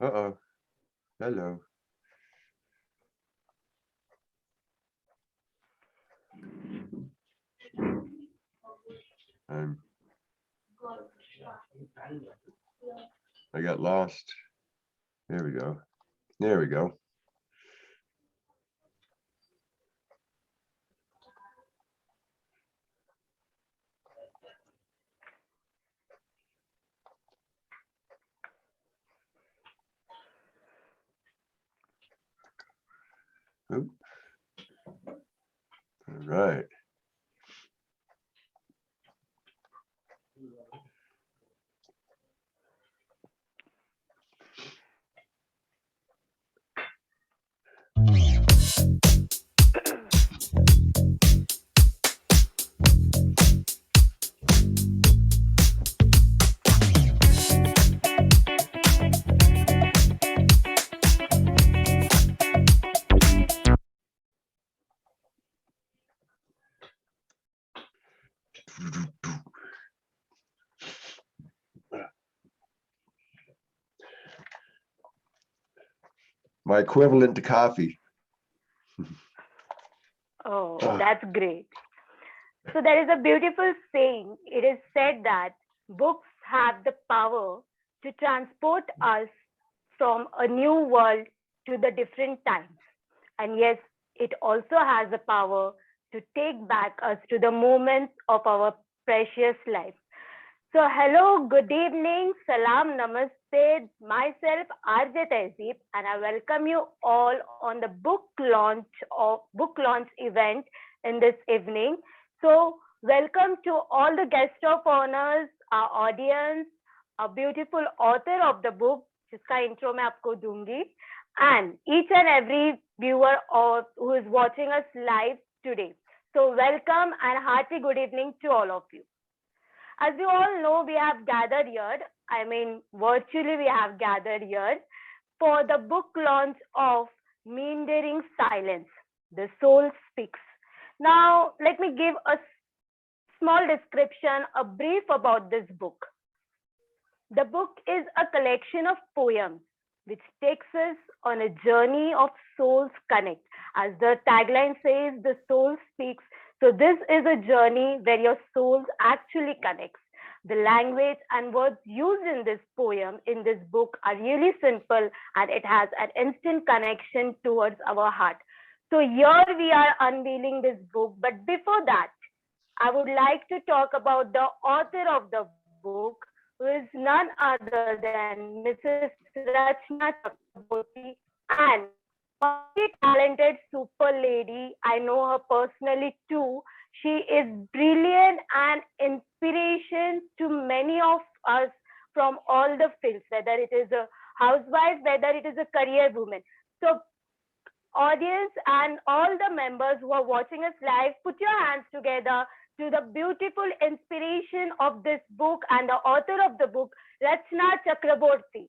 Uh-oh. Hello. I'm, I got lost. There we go. There we go. Oop. All right. My equivalent to coffee. Oh, Ah, that's great. So there is a beautiful saying. It is said that books have the power to transport us from a new world to the different times. And yes, it also has the power to take back us to the moments of our precious life. So, hello, good evening, salam, namaste. Myself, RJ Tehzeeb, and I welcome you all on the book launch event in this evening. So, welcome to all the guest of honors, our audience, a beautiful author of the book, जिसका intro मैं आपको दूंगी, and each and every viewer or who is watching us live today. So, welcome and hearty good evening to all of you. As you all know, we have gathered here, I mean, virtually we have gathered here for the book launch of Meandering Silence, The Soul Speaks. Now, let me give a small description, a brief about this book. The book is a collection of poems which takes us on a journey of souls connect. As the tagline says, the soul speaks. So this is a journey where your souls actually connects. The language and words used in this poem, in this book, are really simple and it has an instant connection towards our heart. So here we are unveiling this book. But before that, I would like to talk about the author of the book, who is none other than Mrs. Rachana Chakraborty, and a very talented super lady. I know her personally too. She is brilliant and inspiration to many of us from all the fields, whether it is a housewife, whether it is a career woman. So audience and all the members who are watching us live, put your hands together to the beautiful inspiration of this book and the author of the book, Rachana Chakraborty.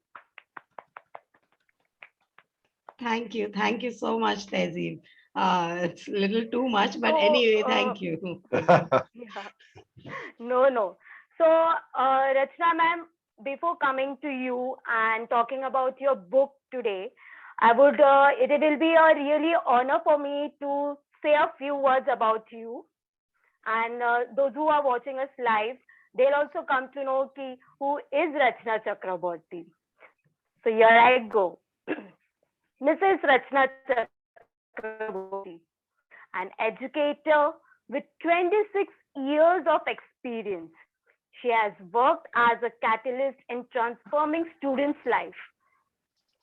Thank you. Thank you so much, Tehzeeb. It's a little too much, but So, anyway, thank you. yeah, no. So, Rachana ma'am, before coming to you and talking about your book today, it will be a really honor for me to say a few words about you. And those who are watching us live, they'll also come to know who is Rachana Chakraborty. So here I go. Mrs. Rachana Chakraborty, an educator with 26 years of experience. She has worked as a catalyst in transforming students' life.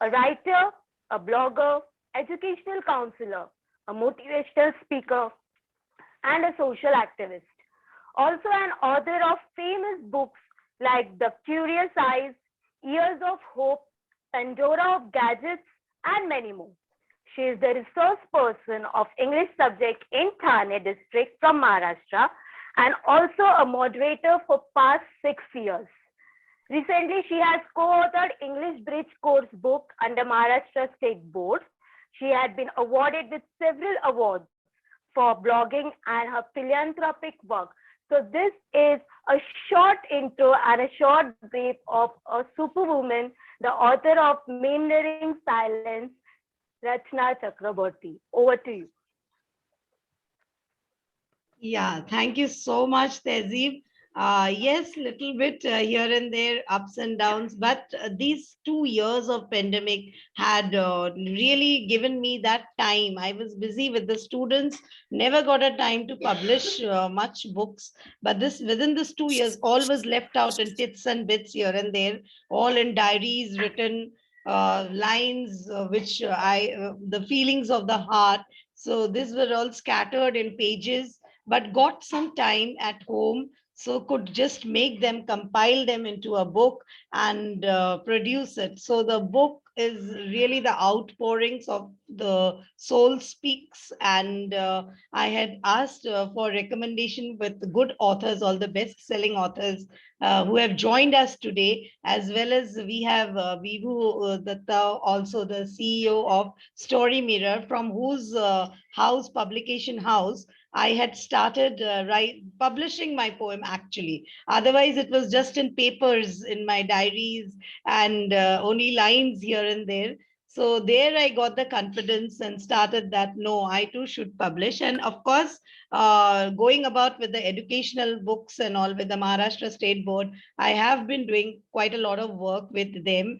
A writer, a blogger, educational counselor, a motivational speaker, and a social activist. Also an author of famous books like The Curious Eyes, Years of Hope, Pandora of Gadgets, and many more. She is the resource person of English subject in Thane district from Maharashtra and also a moderator for past 6 years. Recently, she has co-authored English Bridge Course book under Maharashtra State Board. She had been awarded with several awards for blogging and her philanthropic work. So this is a short intro and a short brief of a superwoman, the author of Meandering Silence, Rachana Chakraborty. Over to you. Yeah, thank you so much, Tehzeeb. Yes, little bit here and there, ups and downs, but these 2 years of pandemic had really given me that time. I was busy with the students, never got a time to publish much books, but this within this 2 years, all was left out in tits and bits here and there, all in diaries written. Lines which the feelings of the heart. So these were all scattered in pages, but got some time at home, so could just make them, compile them into a book and produce it. So the book is really the outpourings of the soul speaks. And I had asked for recommendation with good authors, all the best selling authors who have joined us today, as well as we have Vibhu Datta, also the CEO of Story Mirror, from whose house, publication house, I had started publishing my poem actually. Otherwise, it was just in papers, in my diaries, and only lines here and there. So there I got the confidence and started that, no, I too should publish. And of course, going about with the educational books and all with the Maharashtra State Board, I have been doing quite a lot of work with them,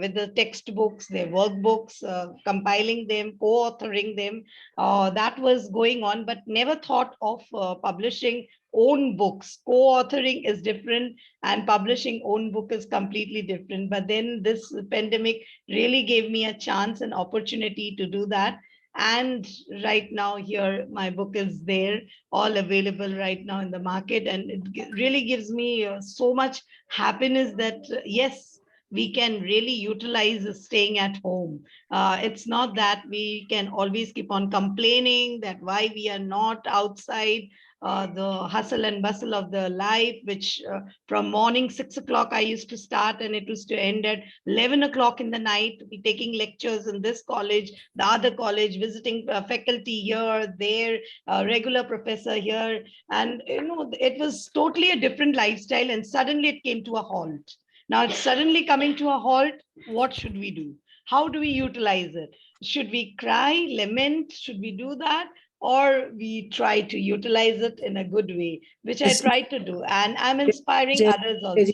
with the textbooks, their workbooks, compiling them, co-authoring them. That was going on, but never thought of publishing own books. Co-authoring is different and publishing own book is completely different. But then this pandemic really gave me a chance and opportunity to do that. And right now here, my book is there, all available right now in the market. And it really gives me so much happiness that, yes, we can really utilize staying at home. It's not that we can always keep on complaining that why we are not outside the hustle and bustle of the life, which from morning 6 o'clock I used to start and it was to end at 11 o'clock in the night, be taking lectures in this college, the other college, visiting faculty here, there, regular professor here. And, it was totally a different lifestyle. And suddenly it came to a halt. Now it's suddenly coming to a halt. What should we do? How do we utilize it? Should we cry, lament? Should we do that? Or we try to utilize it in a good way, which I try to do. And I'm inspiring others also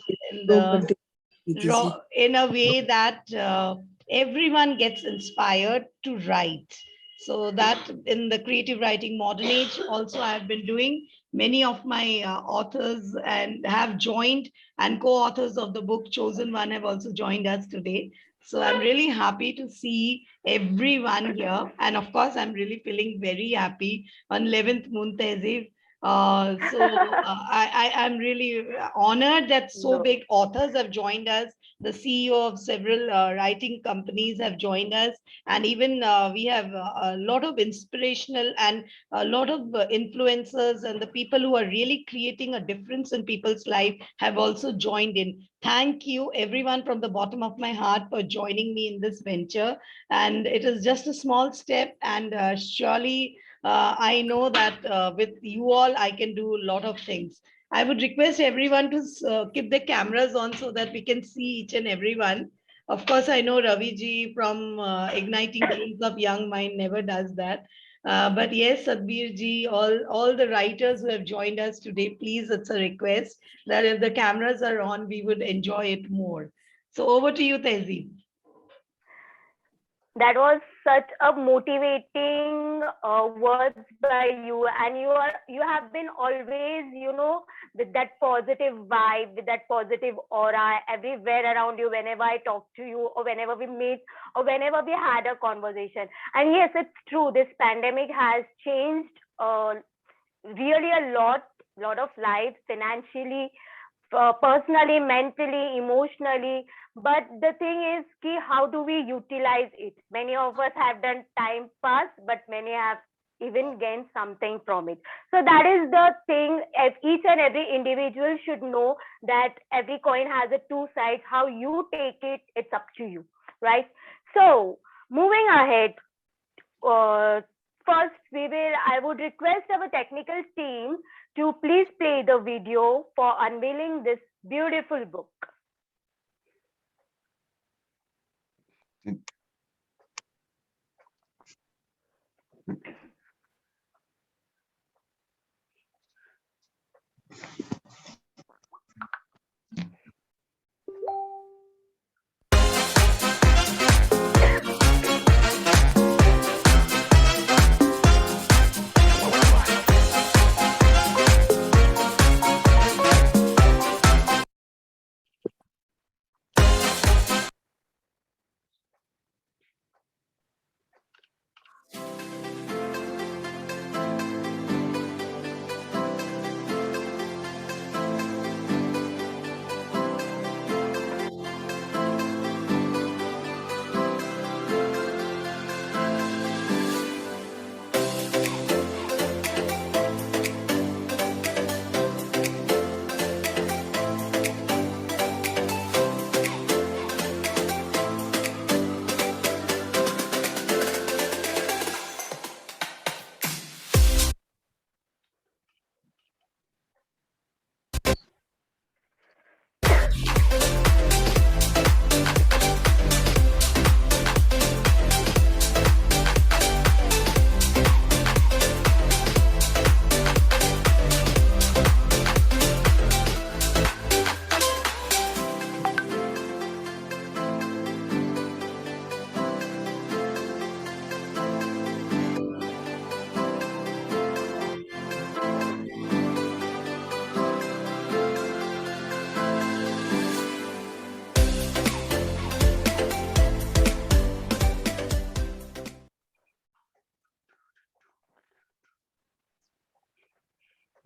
in a way that everyone gets inspired to write. So that in the creative writing modern age, also I have been doing, many of my authors and have joined, and co-authors of the book Chosen One have also joined us today. So I'm really happy to see everyone here. And of course, I'm really feeling very happy on 11th Moon Tehzeeb. I'm really honored that so big authors have joined us. The CEO of several writing companies have joined us. And even we have a lot of inspirational and a lot of influencers, and the people who are really creating a difference in people's life have also joined in. Thank you everyone from the bottom of my heart for joining me in this venture. And it is just a small step, and surely I know that with you all, I can do a lot of things. I would request everyone to keep the cameras on so that we can see each and everyone. Of course, I know Ravi ji from Igniting Dreams of Young Mind never does that. But yes, Sadhbir ji, all the writers who have joined us today, please, it's a request that if the cameras are on, we would enjoy it more. So over to you, Tehzeeb. That was such a motivating words by you, and you have been always, with that positive vibe, with that positive aura everywhere around you, whenever I talk to you or whenever we meet or whenever we had a conversation. And yes, it's true, this pandemic has changed really a lot of lives, financially, personally, mentally, emotionally. But the thing is, how do we utilize it? Many of us have done time pass, but many have even gained something from it. So that is the thing. Each and every individual should know that every coin has a two sides. How you take it, it's up to you, right? So moving ahead, first I would request our technical team to please play the video for unveiling this beautiful book.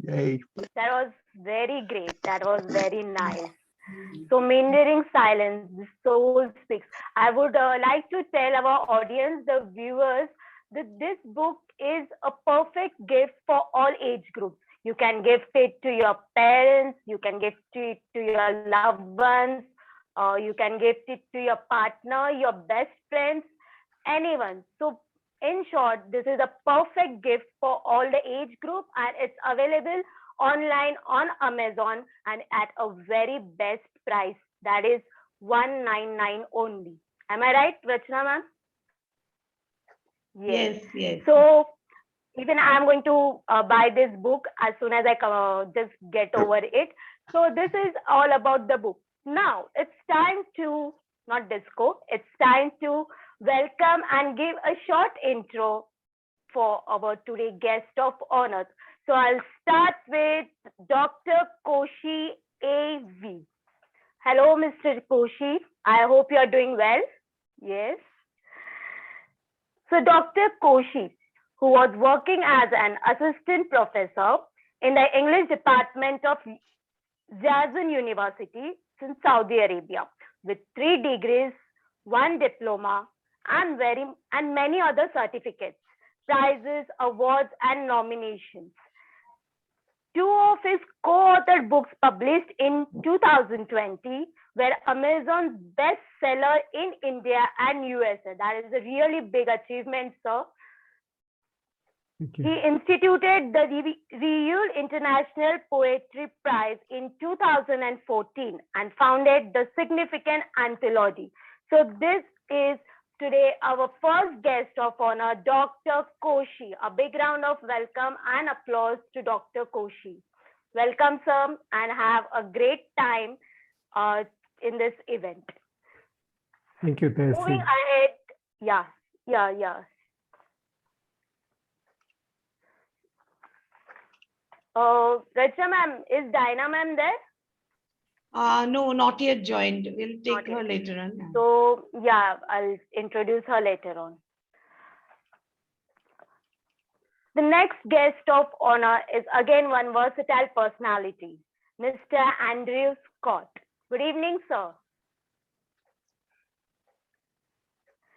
Yay. That was very great. That was very nice. So, Meandering Silence, the soul speaks. I would like to tell our audience, the viewers, that this book is a perfect gift for all age groups. You can gift it to your parents, you can gift it to your loved ones, you can gift it to your partner, your best friends, anyone. So, in short, this is a perfect gift for all the age group, and it's available online on Amazon and at a very best price. That is 199 only. Am I right, Rachana ma'am? Yes, yes. So even I'm going to buy this book as soon as I just get over it. So this is all about the book. Now it's time to, not disco, it's time to welcome and give a short intro for our today guest of honor. So I'll start with Dr. Koshi A.V. Hello, Mr. Koshi. I hope you are doing well. Yes. So Dr. Koshi, who was working as an assistant professor in the English department of Jazan University in Saudi Arabia, with 3 degrees, 1 diploma, and many other certificates, prizes, awards, and nominations. 2 of his co-authored books published in 2020 were Amazon's bestseller in India and USA. That is a really big achievement, sir. He instituted the Real International Poetry Prize in 2014 and founded the significant anthology. So this is today our first guest of honor, Dr. Koshi. A big round of welcome and applause to Dr. Koshi. Welcome, sir, and have a great time in this event. Thank you, Tessie. Moving ahead, yeah. Rachana ma'am, is Dinah ma'am there? No, not yet joined. We'll take Not her yet. later on. So yeah, I'll introduce her later on. The next guest of honor is again one versatile personality, Mr. Andrew Scott. Good evening, sir.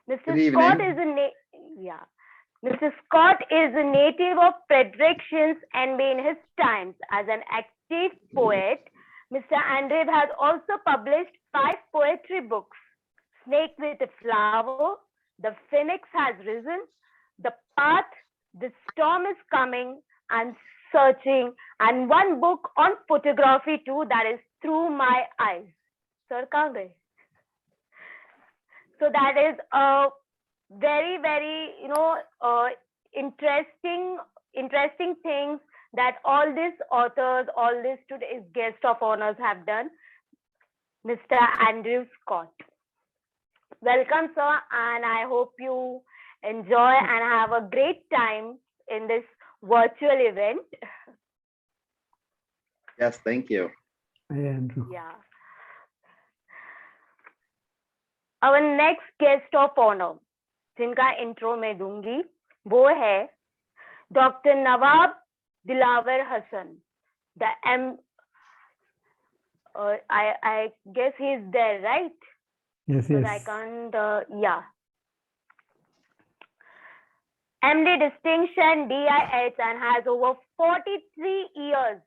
Mr. Good Scott evening. Mr. Scott is a native of Fredericton and in his times as an active poet, Mr. Andrew has also published 5 poetry books: Snake with a Flower, The Phoenix Has Risen, The Path, The Storm is Coming, and Searching, and 1 book on photography too, that is Through My Eyes. Sir, kahan gaye? So that is a very, very, interesting things that all these authors, all these today's guest of honors have done. Mr. Andrew Scott. Welcome, sir, and I hope you enjoy and have a great time in this virtual event. Yes, thank you. Hi, Andrew. Yeah. Our next guest of honor, जिनका intro मैं दूंगी, वो है Dr. Nawab Dilawar Hassan. The I guess he's there, right? Yes, Because I yes. can't, yeah. MD distinction, DIH, and has over 43 years.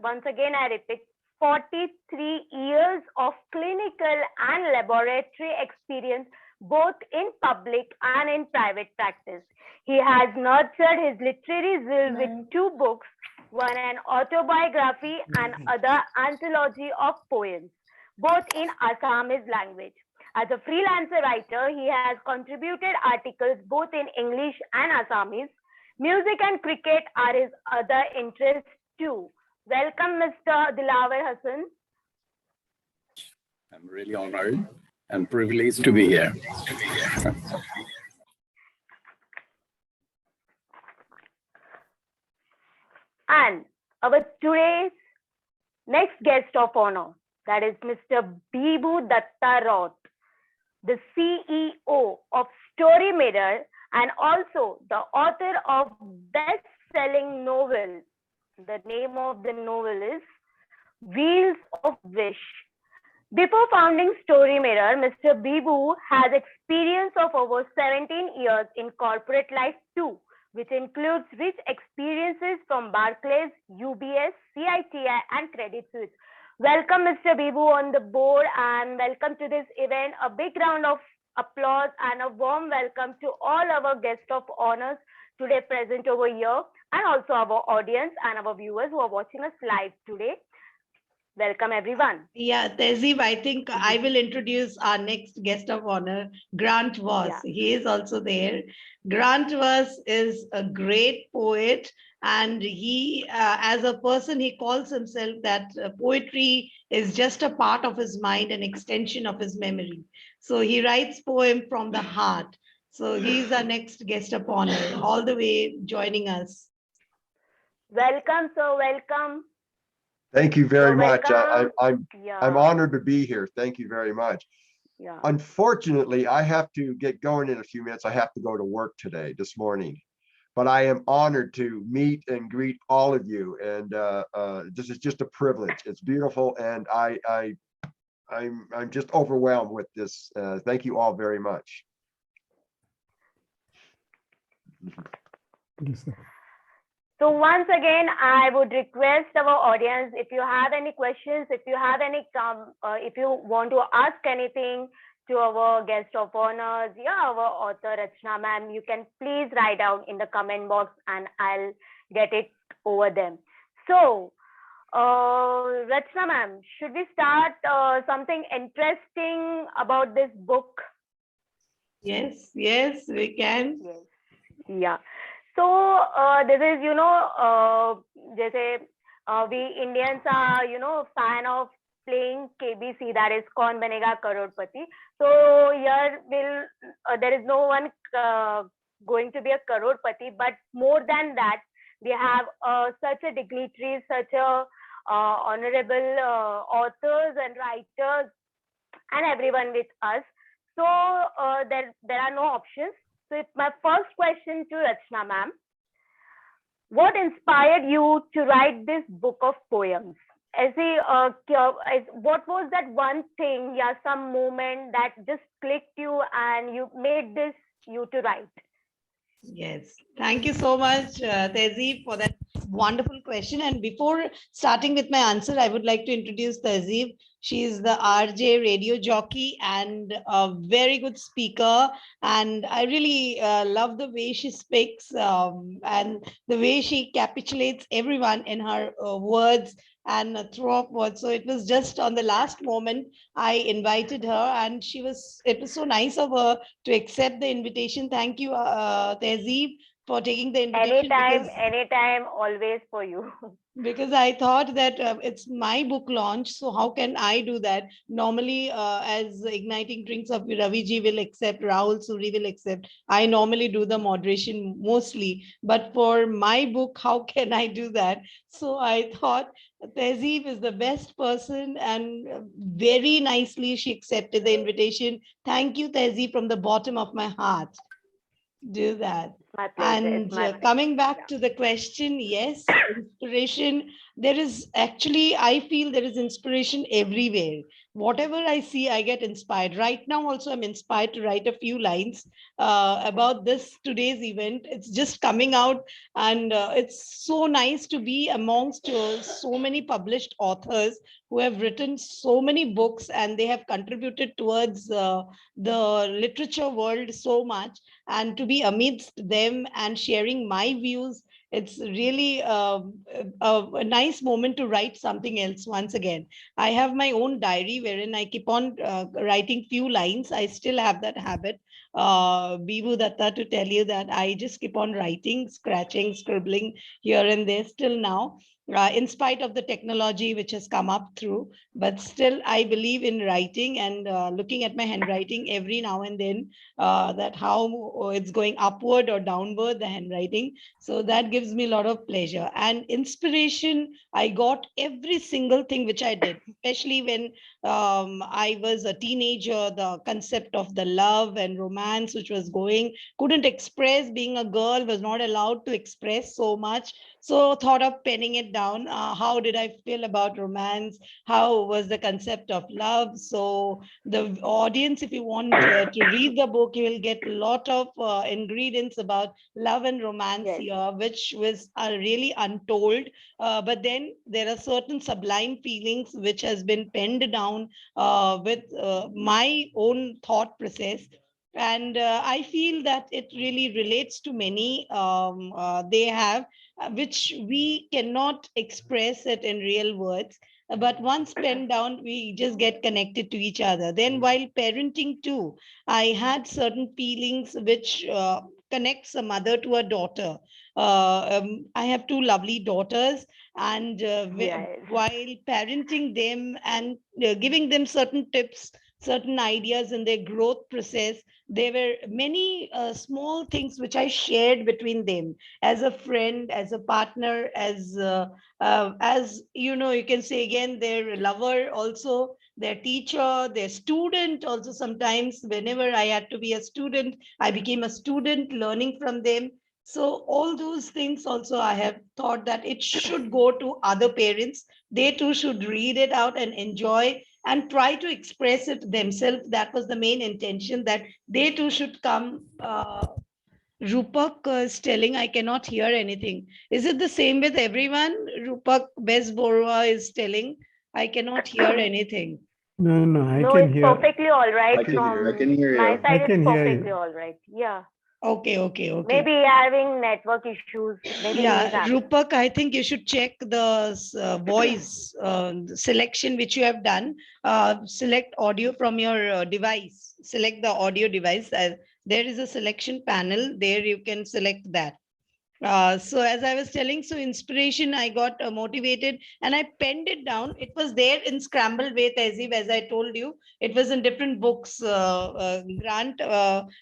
Once again, I repeat, 43 years of clinical and laboratory experience, both in public and in private practice. He has nurtured his literary zeal with 2 books, one an autobiography and other anthology of poems, both in Assamese language. As a freelancer writer, he has contributed articles both in English and Assamese. Music and cricket are his other interests too. Welcome, Mr. Dilawar Hassan. I'm really honored and privileged to be here. And our today's next guest of honor, that is Mr. Bibhu Datta Roth, the CEO of Story Mirror and also the author of best-selling novel. The name of the novel is Wheels of Wish. Before founding Story Mirror, Mr. Bibhu has experience of over 17 years in corporate life too, which includes rich experiences from Barclays, UBS, CITI, and Credit Suisse. Welcome, Mr. Bibhu, on the board, and welcome to this event. A big round of applause and a warm welcome to all our guests of honors today present over here, and also our audience and our viewers who are watching us live today. Welcome, everyone. Yeah, Tehzeeb, I think I will introduce our next guest of honor, Grant Voss. Yeah. He is also there. Grant Voss is a great poet, and he, as a person, he calls himself that poetry is just a part of his mind, an extension of his memory. So he writes poem from the heart. So he's our next guest of honor, all the way joining us. Welcome, sir. Welcome. Thank you very You're much. welcome. I'm Yeah. honored to be here. Thank you very much. Yeah. Unfortunately, I have to get going in a few minutes. I have to go to work today, this morning. But I am honored to meet and greet all of you. And this is just a privilege. It's beautiful. And I'm just overwhelmed with this. Thank you all very much. Yes, sir. So once again, I would request our audience, if you have any questions, if you have any, if you want to ask anything to our guest of honors, yeah, our author Rachana ma'am, you can please write down in the comment box and I'll get it over them. So, Rachana ma'am, should we start something interesting about this book? Yes, yes, we can. Yes. Yeah. So this is, जैसे we Indians are, fan of playing KBC, that is कौन बनेगा करोड़पति. So here there is no one going to be a Crorepati, but more than that, we have such a dignitary, such a honorable authors and writers and everyone with us. So there are no options. So my first question to Rachana ma'am, what inspired you to write this book of poems? What was that one thing, yeah, some moment that just clicked you and you made this you to write? Yes, thank you so much, Tehzeeb, for that wonderful question. And before starting with my answer, I would like to introduce Tehzeeb. She is the RJ radio jockey and a very good speaker. And I really love the way she speaks and the way she capitulates everyone in her words and throw up words. So it was just on the last moment I invited her, and it was so nice of her to accept the invitation. Thank you, Tehzeeb, for taking the invitation, Anytime, always for you. because I thought that it's my book launch, so how can I do that? Normally, as Igniting Drinks of Ravi ji will accept, Rahul Suri will accept. I normally do the moderation mostly, but for my book, how can I do that? So I thought Tehzeeb is the best person, and very nicely she accepted the invitation. Thank you, Tehzeeb, from the bottom of my heart. Do that. My pleasure. It's And my pleasure. coming back Yeah. to the question, yes, inspiration, there is actually, I feel there is inspiration everywhere. Whatever I see, I get inspired. Right now, also, I'm inspired to write a few lines about this today's event. It's just coming out, and it's so nice to be amongst so many published authors who have written so many books, and they have contributed towards the literature world so much, and to be amidst them and sharing my views. It's really a nice moment to write something else once again. I have my own diary wherein I keep on writing few lines. I still have that habit, Bibu Datta, to tell you that I just keep on writing, scratching, scribbling here and there still now. In spite of the technology which has come up through, but still I believe in writing, and looking at my handwriting every now and then, that how it's going upward or downward, the handwriting. So that gives me a lot of pleasure and inspiration. I got every single thing which I did, especially when I was a teenager. The concept of the love and romance which was going, couldn't express, being a girl, was not allowed to express so much. So thought of penning it down. How did I feel about romance? How was the concept of love? So the audience, if you want to read the book, you will get a lot of ingredients about love and romance Yes. here, which was really untold. But then there are certain sublime feelings which has been penned down with my own thought process. And I feel that it really relates to many. They have, which we cannot express it in real words, but once penned down, we just get connected to each other. Then while parenting too, I had certain feelings which connects a mother to a daughter. I have two lovely daughters, and Yes. while parenting them and giving them certain tips, certain ideas in their growth process, there were many small things which I shared between them as a friend, as a partner, as you know, you can say again, their lover also, their teacher, their student also. Sometimes whenever I had to be a student, I became a student learning from them. So all those things also, I have thought that it should go to other parents. They too should read it out and enjoy and try to express it themselves. That was the main intention, that they too should come. Rupak is telling I cannot hear anything. Is it the same with everyone? Rupak Besborua is telling I cannot hear anything. No, I No, can it's hear. perfectly all right. I can hear. I From can hear my you. side, I it's can hear perfectly you. all right. Yeah. Okay. Maybe having network issues. Maybe he's Yeah, having. Rupak, I think you should check the voice selection which you have done. Select audio from your device. Select the audio device. There is a selection panel. There you can select that. So as I was telling, so inspiration, I got motivated and I penned it down. It was there in scrambled way, Tehzeeb, as I told you. It was in different books, Grant.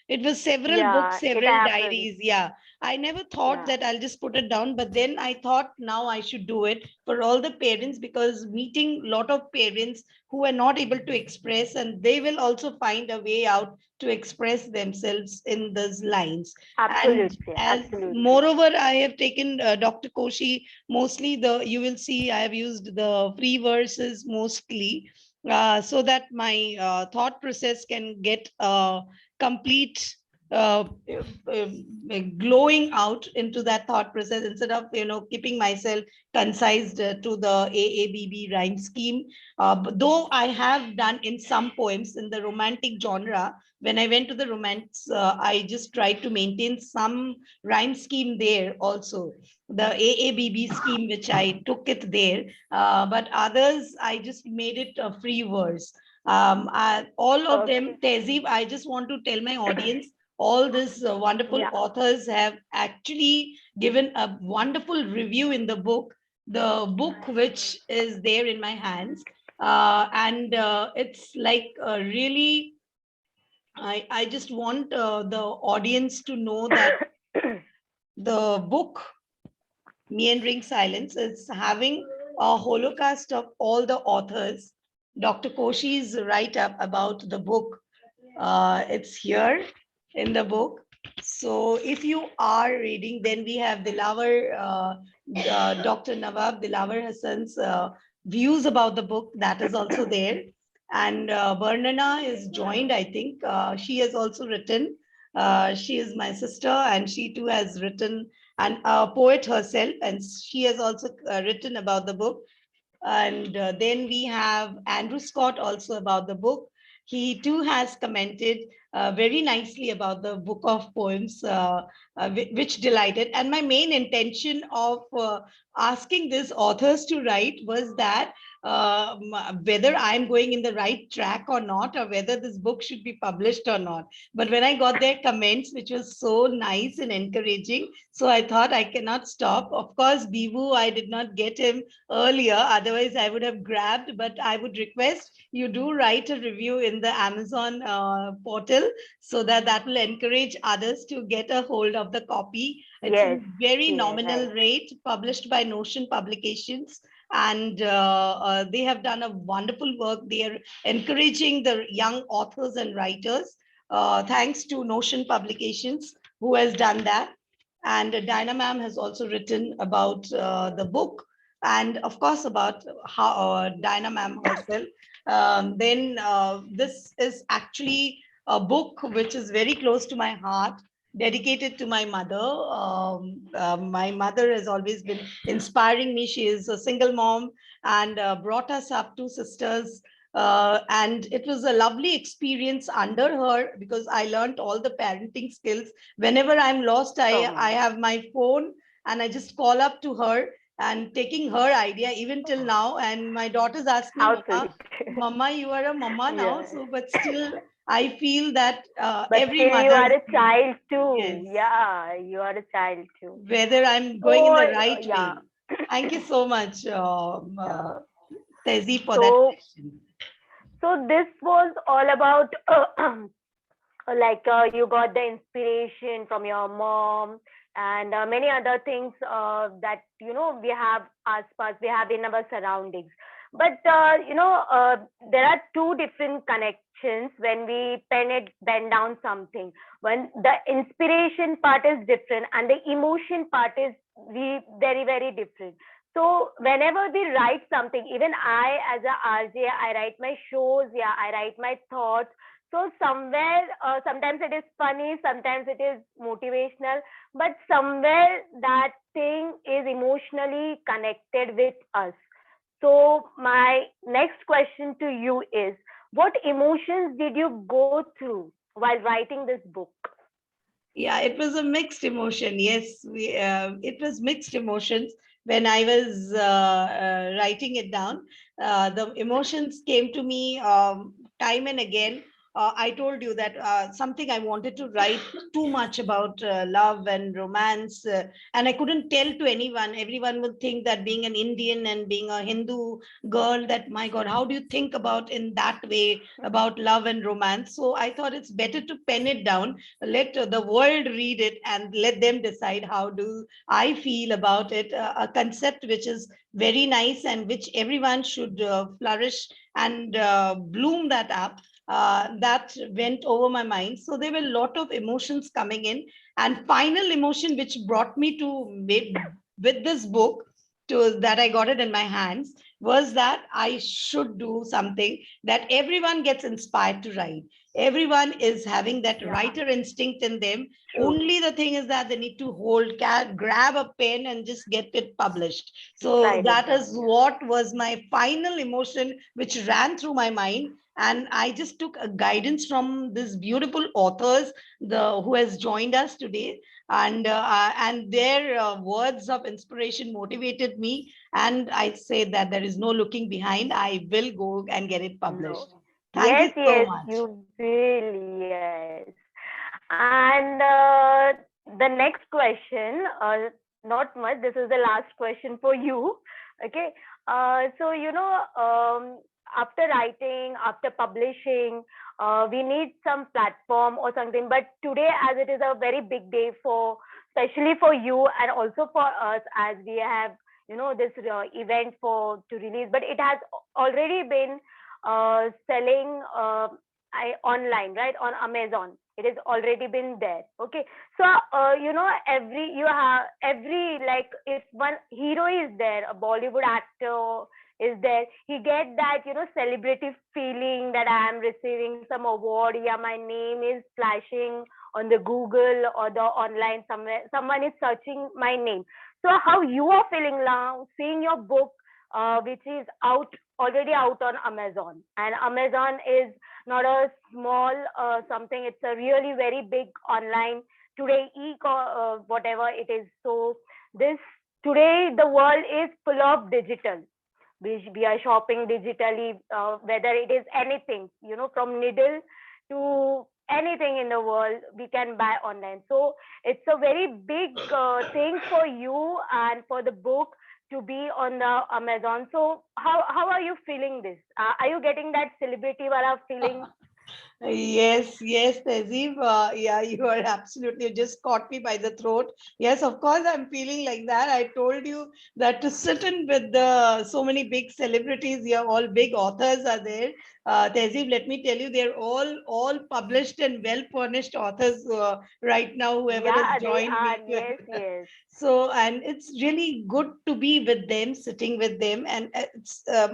It was several books, Yeah, it several happens. diaries. Yeah. I never thought Yeah. that I'll just put it down, but then I thought now I should do it for all the parents, because meeting a lot of parents who are not able to express, and they will also find a way out to express themselves in those lines. And Absolutely. as Absolutely. moreover, I have taken Dr. Koshi, mostly you will see I have used the free verses mostly, so that my thought process can get complete uh, uh, glowing out into that thought process, instead of keeping myself concised to the AABB rhyme scheme. But though I have done in some poems in the romantic genre, when I went to the romance, I just tried to maintain some rhyme scheme there also. the AABB scheme, which I took it there. But others, I just made it a free verse. All of them, Tehzeeb, I just want to tell my audience, all these wonderful authors have actually given a wonderful review in the book which is there in my hands. And it's like really, I just want the audience to know that the book Meandering Silence is having a holocaust of all the authors. Dr. Koshi's write-up about the book, it's here in the book. So if you are reading, then we have Dilawar, Dr. Nawab Dilawar Hassan's views about the book, that is also there. And Varnana is joined, I think. She has also written. She is my sister, and she too has written, and a poet herself, and she has also written about the book. And then we have Andrew Scott also about the book. He too has commented very nicely about the book of poems, which delighted. And my main intention of asking these authors to write was that whether I'm going in the right track or not, or whether this book should be published or not. But when I got their comments, which was so nice and encouraging, so I thought I cannot stop. Of course, Bivu, I did not get him earlier, otherwise I would have grabbed, but I would request you do write a review in the Amazon portal, so that will encourage others to get a hold of the copy. It's a very nominal rate, published by Notion Publications, and they have done a wonderful work. They are encouraging the young authors and writers, thanks to Notion Publications, who has done that. And Dinah ma'am has also written about the book, and of course about how Dinah ma'am herself. Then this is actually a book which is very close to my heart, dedicated to my mother. My mother has always been inspiring me. She is a single mom and brought us up, two sisters. And it was a lovely experience under her, because I learned all the parenting skills. Whenever I'm lost, I have my phone and I just call up to her and taking her idea even till now. And my daughters ask me, Mama, you are a mama now. So, but still, I feel that every mother. You are a child too. Yes. Yeah, you are a child too. Whether I'm going in the right way. Thank you so much, Tehzeeb, for that question. So this was all about you got the inspiration from your mom and many other things that we have aspas, we have in our surroundings. But there are two different connections when we pen down something. When the inspiration part is different and the emotion part is very, very different. So whenever we write something, even I as a RJ, I write my shows, I write my thoughts. So somewhere, sometimes it is funny, sometimes it is motivational, but somewhere that thing is emotionally connected with us. So my next question to you is, what emotions did you go through while writing this book? Yeah, it was a mixed emotion. Yes, it was mixed emotions when I was writing it down. The emotions came to me time and again. I told you that something I wanted to write too much about love and romance, and I couldn't tell to anyone. Everyone would think that being an Indian and being a Hindu girl, that my God, how do you think about in that way about love and romance? So I thought it's better to pen it down, let the world read it, and let them decide how do I feel about it. A concept which is very nice and which everyone should flourish and bloom that up. That went over my mind. So there were a lot of emotions coming in, and final emotion which brought me to with this book to that I got it in my hands was that I should do something that everyone gets inspired to write. Everyone is having that Yeah. writer instinct in them. True. Only the thing is that they need to grab a pen and just get it published. So Write it that down. is what was my final emotion, which ran through my mind. And I just took a guidance from these beautiful authors, who has joined us today, and their words of inspiration motivated me. And I say that there is no looking behind. I will go and get it published. No. Thank you Yes, so yes, much. you will, yes. And the next question, not much, this is the last question for you. Okay. So, after writing, after publishing, we need some platform or something. But today, as it is a very big day especially for you and also for us, as we have, this event to release, but it has already been selling online, right, on Amazon. It has already been there. Okay. So every, like, if one hero is there, a Bollywood actor is there, he get that celebrity feeling that I am receiving some award. Yeah, my name is flashing on the Google or the online somewhere. Someone is searching my name. So how you are feeling now, seeing your book, which is already out on Amazon, and Amazon is not a small something. It's a really very big online today whatever it is. So this today the world is full of digital. We are shopping digitally, whether it is anything, from needle to anything in the world, we can buy online. So it's a very big thing for you and for the book to be on the Amazon. So how are you feeling this? Are you getting that celebrity wala feeling? Yes, yes, Tehzeeb. Yeah, you are absolutely, you just caught me by the throat. Yes, of course, I'm feeling like that. I told you that to sit in with so many big celebrities here, all big authors are there. Tehzeeb, let me tell you, they're all published and well-furnished authors right now, whoever has Yeah, they joined are. me. Yes, yes. So, and it's really good to be with them, sitting with them. And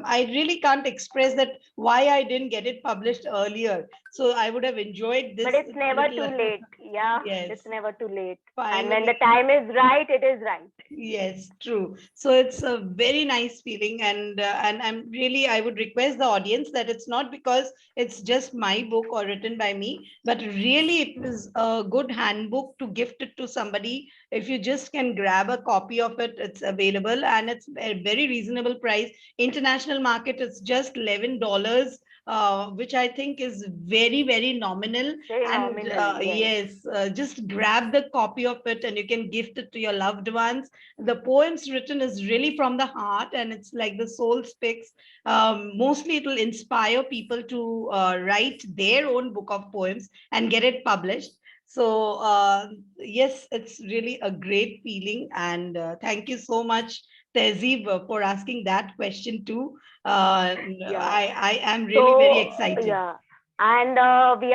I really can't express that why I didn't get it published earlier. So I would have enjoyed But this it's never too little. late. Yeah, Yes, it's never too late. And when the finally. time is right, it is right. Yes, true. So it's a very nice feeling, and I would request the audience that it's not because it's just my book or written by me, but really it is a good handbook to gift it to somebody. If you just can grab a copy of it, it's available and it's a very reasonable price. International market is just $11. Which I think is very, very nominal. Very And nominal. Yes. yes, just grab the copy of it and you can gift it to your loved ones. The poems written is really from the heart and it's like the soul speaks. Mostly it will inspire people to write their own book of poems and get it published. So yes, it's really a great feeling. And thank you so much, Tehzeeb, for asking that question too. Yeah. I am really very So excited. yeah, and we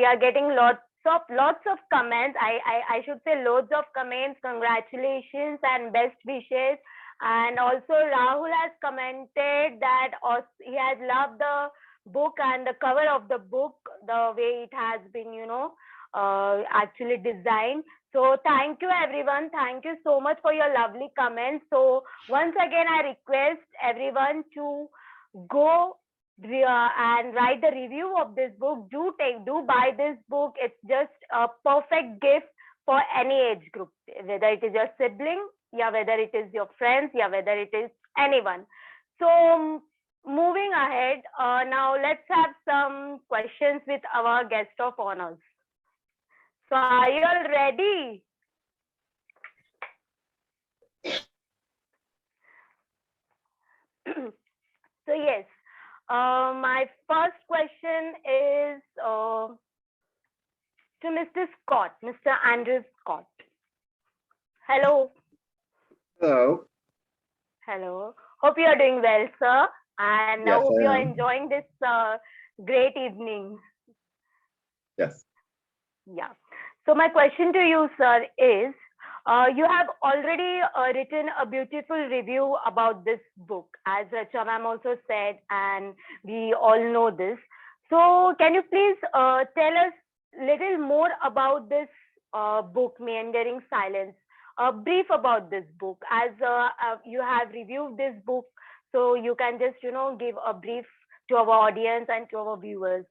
are getting lots of comments. I should say loads of comments. Congratulations and best wishes. And also Rahul has commented that he has loved the book and the cover of the book, the way it has been, actually designed. So thank you everyone. Thank you so much for your lovely comments. So once again, I request everyone to go and write the review of this book. Do buy this book. It's just a perfect gift for any age group, whether it is your sibling, yeah, whether it is your friends, yeah, whether it is anyone. So moving ahead, now let's have some questions with our guest of honors. So are you all ready? So yes, my first question is to Mr. Scott, Mr. Andrew Scott. Hello. Hello. Hello. Hope you are doing well, sir. And I Yes, hope I you are am. enjoying this great evening. Yes. Yeah. So my question to you, sir, is you have already written a beautiful review about this book, as Rachana ma'am also said, and we all know this. So can you please tell us little more about this book, Meandering Silence? A brief about this book, as you have reviewed this book, so you can just give a brief to our audience and to our viewers.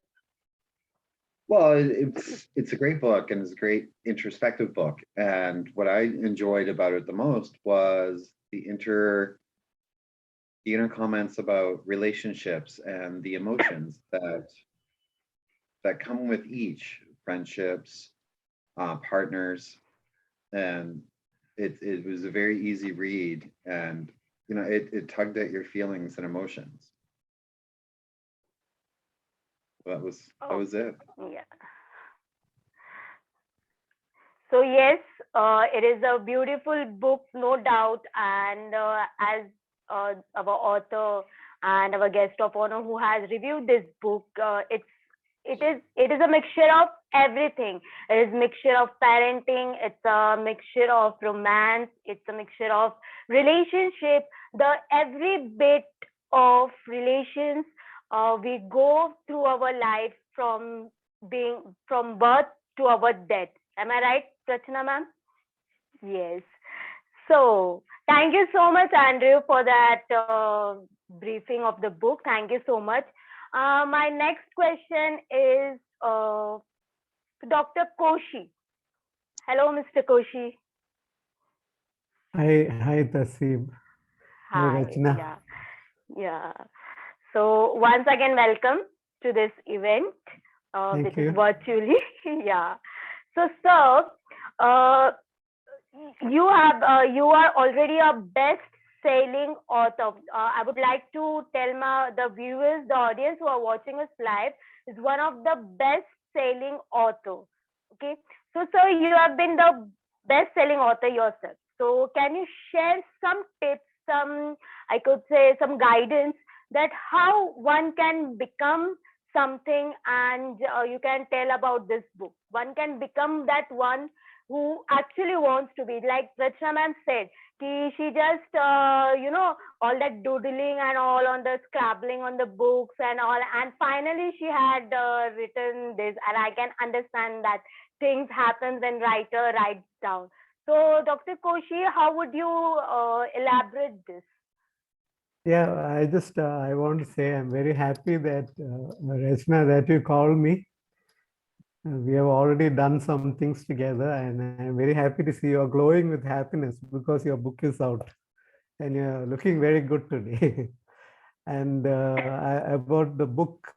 Well, it's a great book, and it's a great introspective book. And what I enjoyed about it the most was the inner comments about relationships and the emotions that come with each friendships, partners, and it was a very easy read, and it tugged at your feelings and emotions. That was it. Yeah. So yes, it is a beautiful book, no doubt, and as our author and our guest of honor who has reviewed this book, it is a mixture of everything. It is a mixture of parenting. It's a mixture of romance. It's a mixture of relationship. The every bit of relations we go through our life from birth to our death. Am I right, Rachana ma'am? Yes. So thank you so much, Andrew, for that briefing of the book. Thank you so much. My next question is Dr. Koshi. Hello, Mr. Koshi. Hi, Taseeb. Hi, Hi. Rachana. Yeah. So once again, welcome to this event, Thank which you. is virtually. Yeah. So, sir, you are already a best-selling author. I would like to tell the viewers, the audience who are watching us live, is one of the best-selling author. Okay, so sir, you have been the best-selling author yourself. So can you share some tips, some, I could say, some guidance that how one can become something, and you can tell about this book. One can become that one who actually wants to be, like Rachana ma'am said, she just all that doodling and all on the scrabbling on the books and all, and finally she had written this, and I can understand that things happen when writer writes down. So Dr. Koshi, how would you elaborate this? Yeah, I want to say I'm very happy that Rachana, that you called me. We have already done some things together, and I'm very happy to see you're glowing with happiness because your book is out and you're looking very good today. And about the book,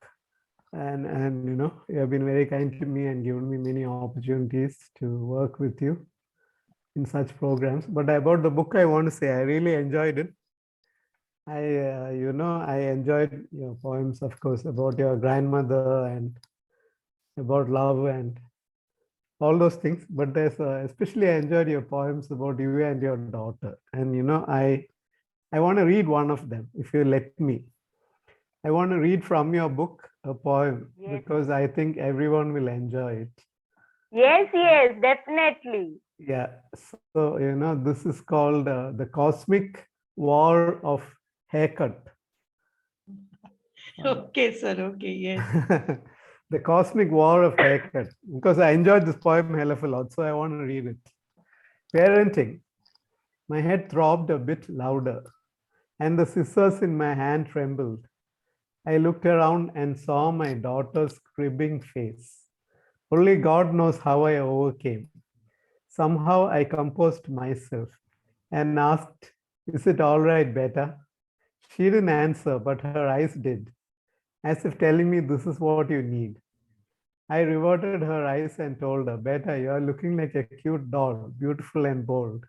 and you have been very kind to me and given me many opportunities to work with you in such programs. But about the book, I want to say I really enjoyed it. I enjoyed your poems, of course, about your grandmother and about love and all those things. But there's especially I enjoyed your poems about you and your daughter. And I want to read one of them, if you let me. I want to read from your book a poem, Yes. because I think everyone will enjoy it. Yes, definitely. Yeah. So this is called The Cosmic War of Haircut. Okay, sir. Okay, yes. The Cosmic War of Haircut, because I enjoyed this poem hell of a lot, so I want to read it. Parenting. My head throbbed a bit louder, and the scissors in my hand trembled. I looked around and saw my daughter's cribbing face. Only God knows how I overcame. Somehow I composed myself and asked, "Is it all right, Beta?" She didn't answer, but her eyes did, as if telling me this is what you need. I reverted her eyes and told her, "Beta, you're looking like a cute doll, beautiful and bold."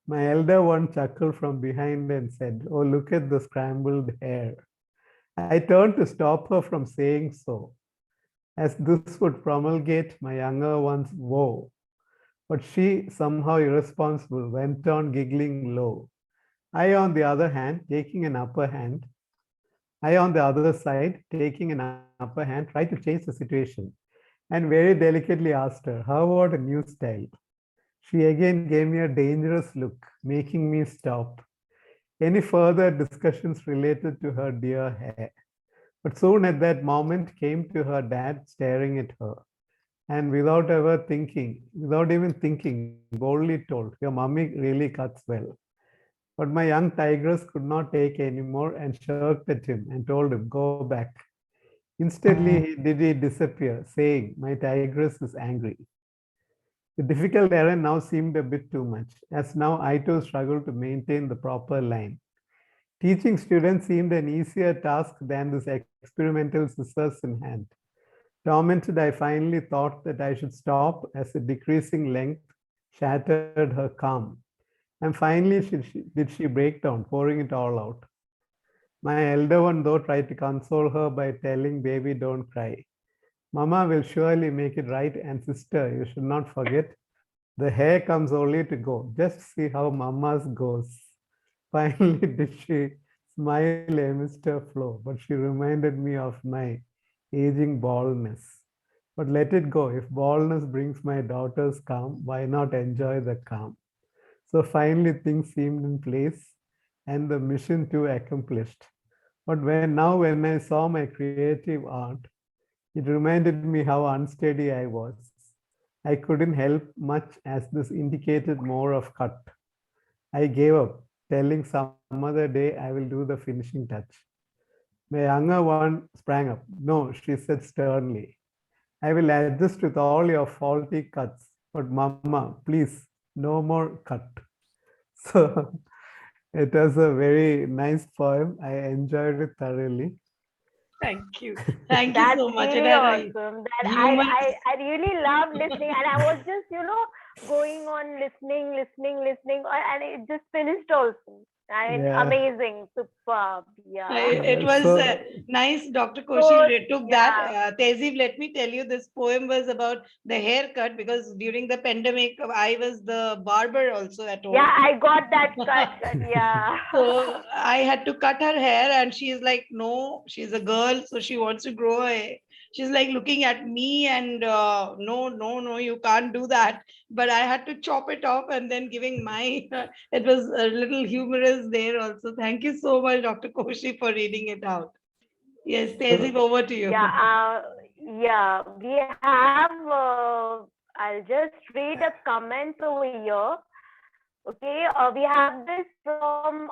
My elder one chuckled from behind and said, "Oh, look at the scrambled hair." I turned to stop her from saying so, as this would promulgate my younger one's woe. But she, somehow irresponsible, went on giggling low. I, on the other hand, taking an upper hand, I, on the other side, taking an upper hand, tried to change the situation and very delicately asked her, "How about a new style?" She again gave me a dangerous look, making me stop. Any further discussions related to her dear hair? But soon at that moment came to her dad staring at her. And without even thinking, boldly told, your mummy really cuts well. But my young tigress could not take anymore and shirked at him and told him, go back. Instantly he disappear, saying, my tigress is angry. The difficult errand now seemed a bit too much, as now I too struggled to maintain the proper line. Teaching students seemed an easier task than this experimental scissors in hand. Tormented, I finally thought that I should stop as the decreasing length shattered her calm. And finally did she break down, pouring it all out. My elder one, though, tried to console her by telling baby, don't cry. Mama will surely make it right, and sister, you should not forget, the hair comes only to go. Just see how Mama's goes. Finally did she smile amidst her flow, but she reminded me of my aging baldness. But let it go. If baldness brings my daughter's calm, why not enjoy the calm? So finally things seemed in place and the mission too accomplished. But when I saw my creative art, it reminded me how unsteady I was. I couldn't help much as this indicated more of cut. I gave up, telling some other day I will do the finishing touch. My younger one sprang up. No, she said sternly. I will adjust with all your faulty cuts, but Mama, please, no more cut. So it was a very nice poem. I enjoyed it thoroughly. Thank you. Thank you That's so much. really It had a awesome. That humorous. I really love listening, and I was just going on listening, and it just finished also. I mean, Yeah. amazing, superb. Yeah. It was So nice. Dr. So, Koshi took yeah. that. Tehzeeb, let me tell you, this poem was about the haircut because during the pandemic, I was the barber also at home. Yeah, I got that cut. Yeah. So I had to cut her hair, and she's like, no, she's a girl, so she wants to grow her hair. She's like looking at me and no, you can't do that. But I had to chop it off and then giving my, it was a little humorous there also. Thank you so much, Dr. Koshi, for reading it out. Yes, Tehzeeb, over to you. Yeah, we have, I'll just read a comment over here. Okay, we have this from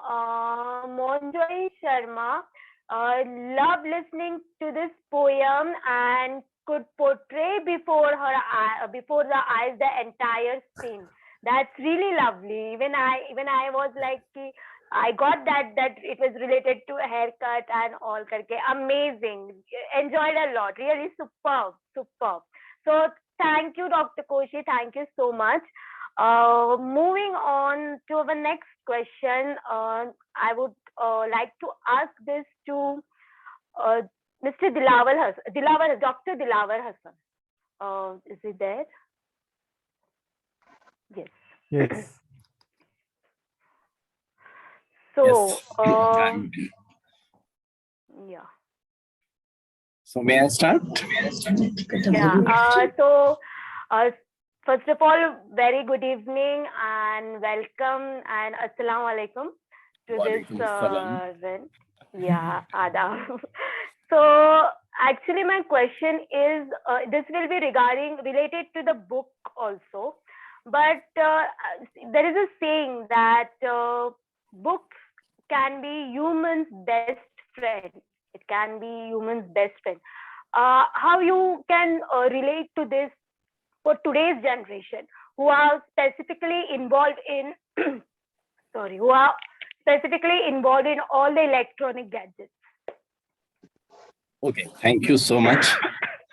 Monjoy Sharma. Love listening to this poem and could portray before the eyes the entire scene. That's really lovely. Even I was like, I got that it was related to a haircut and all. Karke. Amazing. Enjoyed a lot. Really superb. So thank you, Dr. Koshi. Thank you so much. Moving on to our next question, I would like to ask this to Mr. Dr. Dilawar Hassan. Is he there? Yes. yes. So, Yes. yeah. So may I start? Yeah. So, first of all, very good evening and welcome and assalamu alaikum to this Walaikum assalam. event. Yeah, adab. So, actually, my question is, this will be related to the book also, but there is a saying that books can be humans' best friend. It can be humans' best friend. How you can relate to this for today's generation who are specifically involved in all the electronic gadgets? Okay, thank you so much.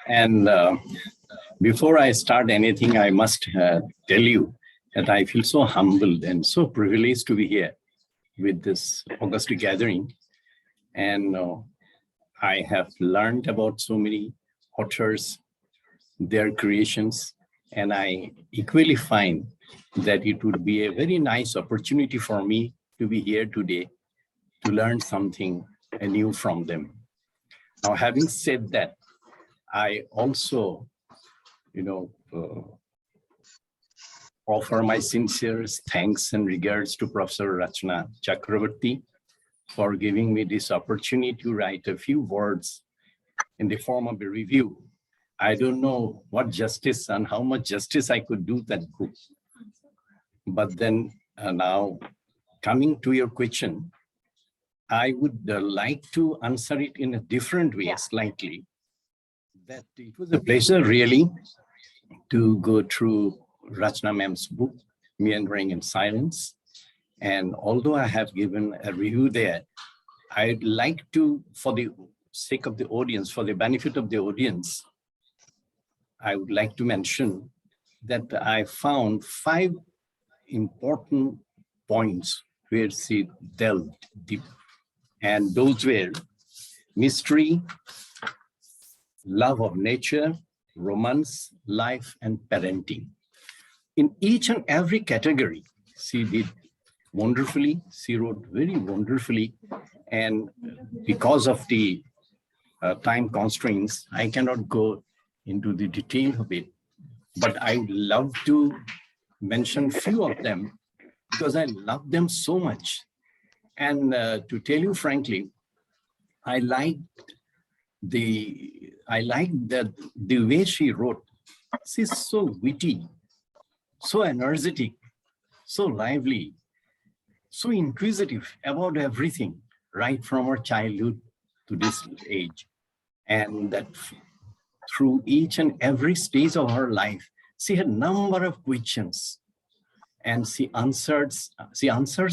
And before I start anything, I must tell you that I feel so humbled and so privileged to be here with this August gathering. And I have learned about so many authors, their creations, and I equally find that it would be a very nice opportunity for me to be here today to learn something new from them. Now, having said that, I also, offer my sincerest thanks and regards to Professor Rachana Chakraborty for giving me this opportunity to write a few words in the form of a review. I don't know what justice and how much justice I could do that book. But then now coming to your question, I would like to answer it in a different way, slightly. That it was a pleasure really to go through Rachana ma'am's book, Meandering in Silence. And although I have given a review there, I'd like to, for the sake of the audience, for the benefit of the audience, I would like to mention that I found 5 important points where she delved deep. And those were mystery, love of nature, romance, life, and parenting. In each and every category, she did wonderfully. She wrote very wonderfully. And because of the time constraints, I cannot go into the detail of it. But I would love to mention few of them because I love them so much. And to tell you frankly, I liked the way she wrote. She's so witty, so energetic, so lively, so inquisitive about everything, right from her childhood to this age. And that through each and every stage of her life, she had a number of questions. And she answers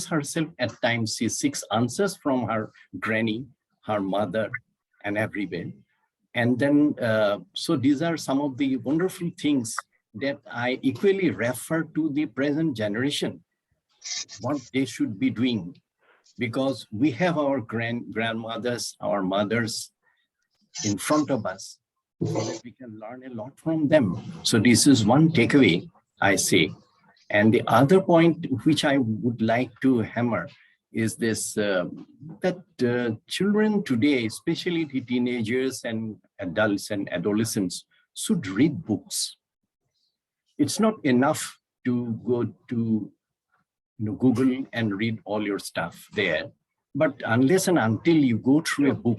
herself at times. She seeks answers from her granny, her mother, and everywhere. And then, so these are some of the wonderful things that I equally refer to the present generation, what they should be doing, because we have our grandmothers, our mothers in front of us, so that we can learn a lot from them. So this is one takeaway, I say. And the other point which I would like to hammer is this, that children today, especially the teenagers and adults and adolescents, should read books. It's not enough to go to Google and read all your stuff there. But unless and until you go through a book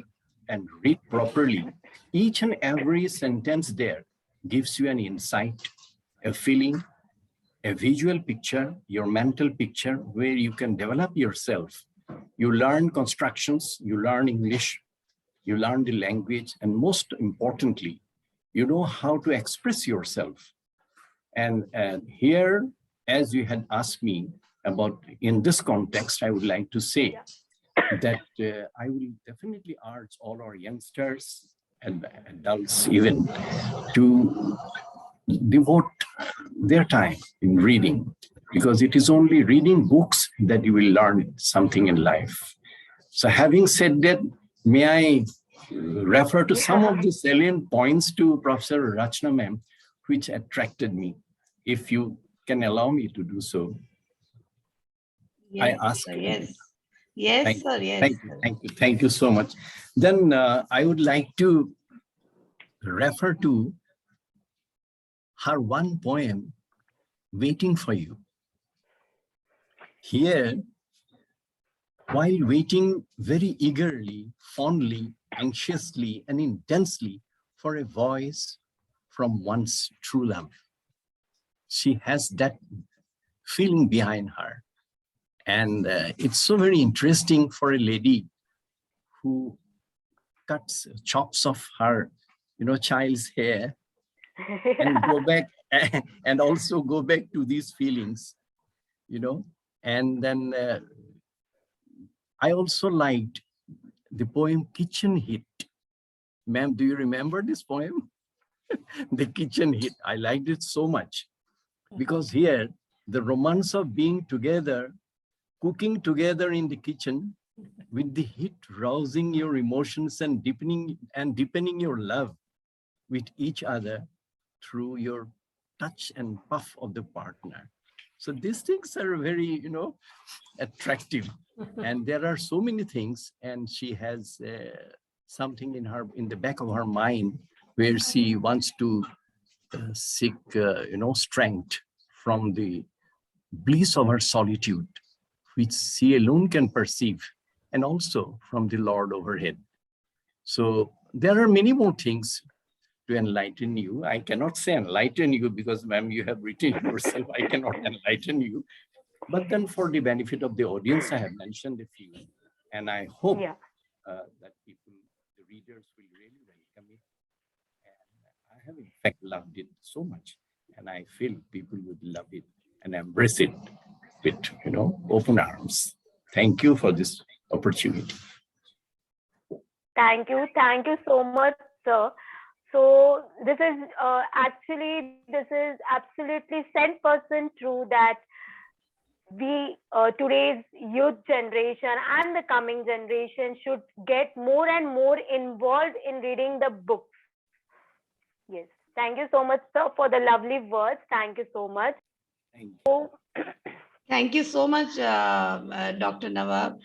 and read properly, each and every sentence there gives you an insight, a feeling, a visual picture, your mental picture, where you can develop yourself. You learn constructions, you learn English, you learn the language, and most importantly, you know how to express yourself. And here, as you had asked me about in this context, I would like to say that I will definitely urge all our youngsters and adults even to devote their time in reading, because it is only reading books that you will learn something in life. So having said that, may I refer to some of the salient points to Professor Rachana ma'am, which attracted me, if you can allow me to do so. Yes, I ask. sir, yes. Yes, sir, yes. Thank you so much. Then I would like to refer to her one poem, Waiting for You. Here, while waiting very eagerly, fondly, anxiously, and intensely for a voice from one's true love, she has that feeling behind her. And it's so very interesting for a lady who chops off her, child's hair and go back and also go back to these feelings, and then I also liked the poem Kitchen Heat. Ma'am, do you remember this poem? The Kitchen Heat. I liked it so much because here the romance of being together, cooking together in the kitchen with the heat rousing your emotions and deepening your love with each other through your touch and puff of the partner. So these things are very, attractive. And there are so many things, and she has something in the back of her mind where she wants to seek, strength from the bliss of her solitude, which she alone can perceive, and also from the Lord overhead. So there are many more things to enlighten you. I cannot say enlighten you because, ma'am, you have written yourself. I cannot enlighten you. But then for the benefit of the audience, I have mentioned a few. And I hope that people, the readers will really welcome it. And I have in fact loved it so much. And I feel people would love it and embrace it with, open arms. Thank you for this opportunity. Thank you. Thank you so much, sir. So this is absolutely 100% true that we today's youth generation and the coming generation should get more and more involved in reading the books. Yes. Thank you so much, sir, for the lovely words. Thank you so much. Thank you. Thank you so much, Dr. Nawab,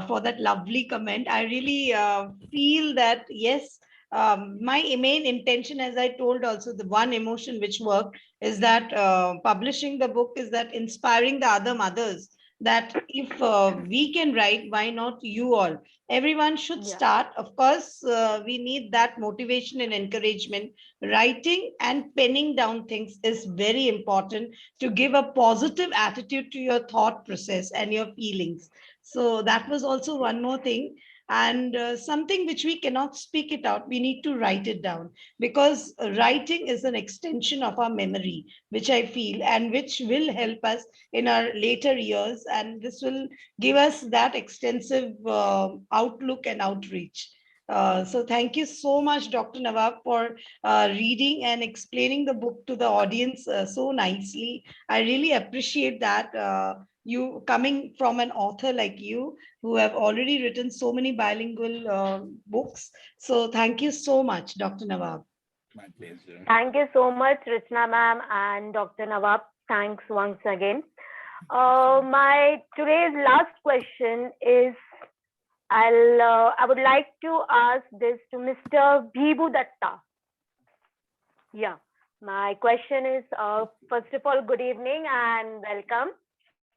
for that lovely comment. I really feel that, yes, my main intention, as I told also, the one emotion which worked is that publishing the book is that inspiring the other mothers that if we can write, why not you all? Everyone should start. Of course, we need that motivation and encouragement. Writing and penning down things is very important to give a positive attitude to your thought process and your feelings. So that was also one more thing. And something which we cannot speak it out, we need to write it down, because writing is an extension of our memory, which I feel, and which will help us in our later years. And this will give us that extensive outlook and outreach. So thank you so much, Dr. Nawab, for reading and explaining the book to the audience so nicely. I really appreciate that. You coming from an author like you, who have already written so many bilingual books. So thank you so much, Dr. Nawab. My pleasure. Thank you so much, Rachana ma'am and Dr. Nawab. Thanks once again. My today's last question is, I would like to ask this to Mr. Bhibu Datta. Yeah, my question is, first of all, good evening and welcome.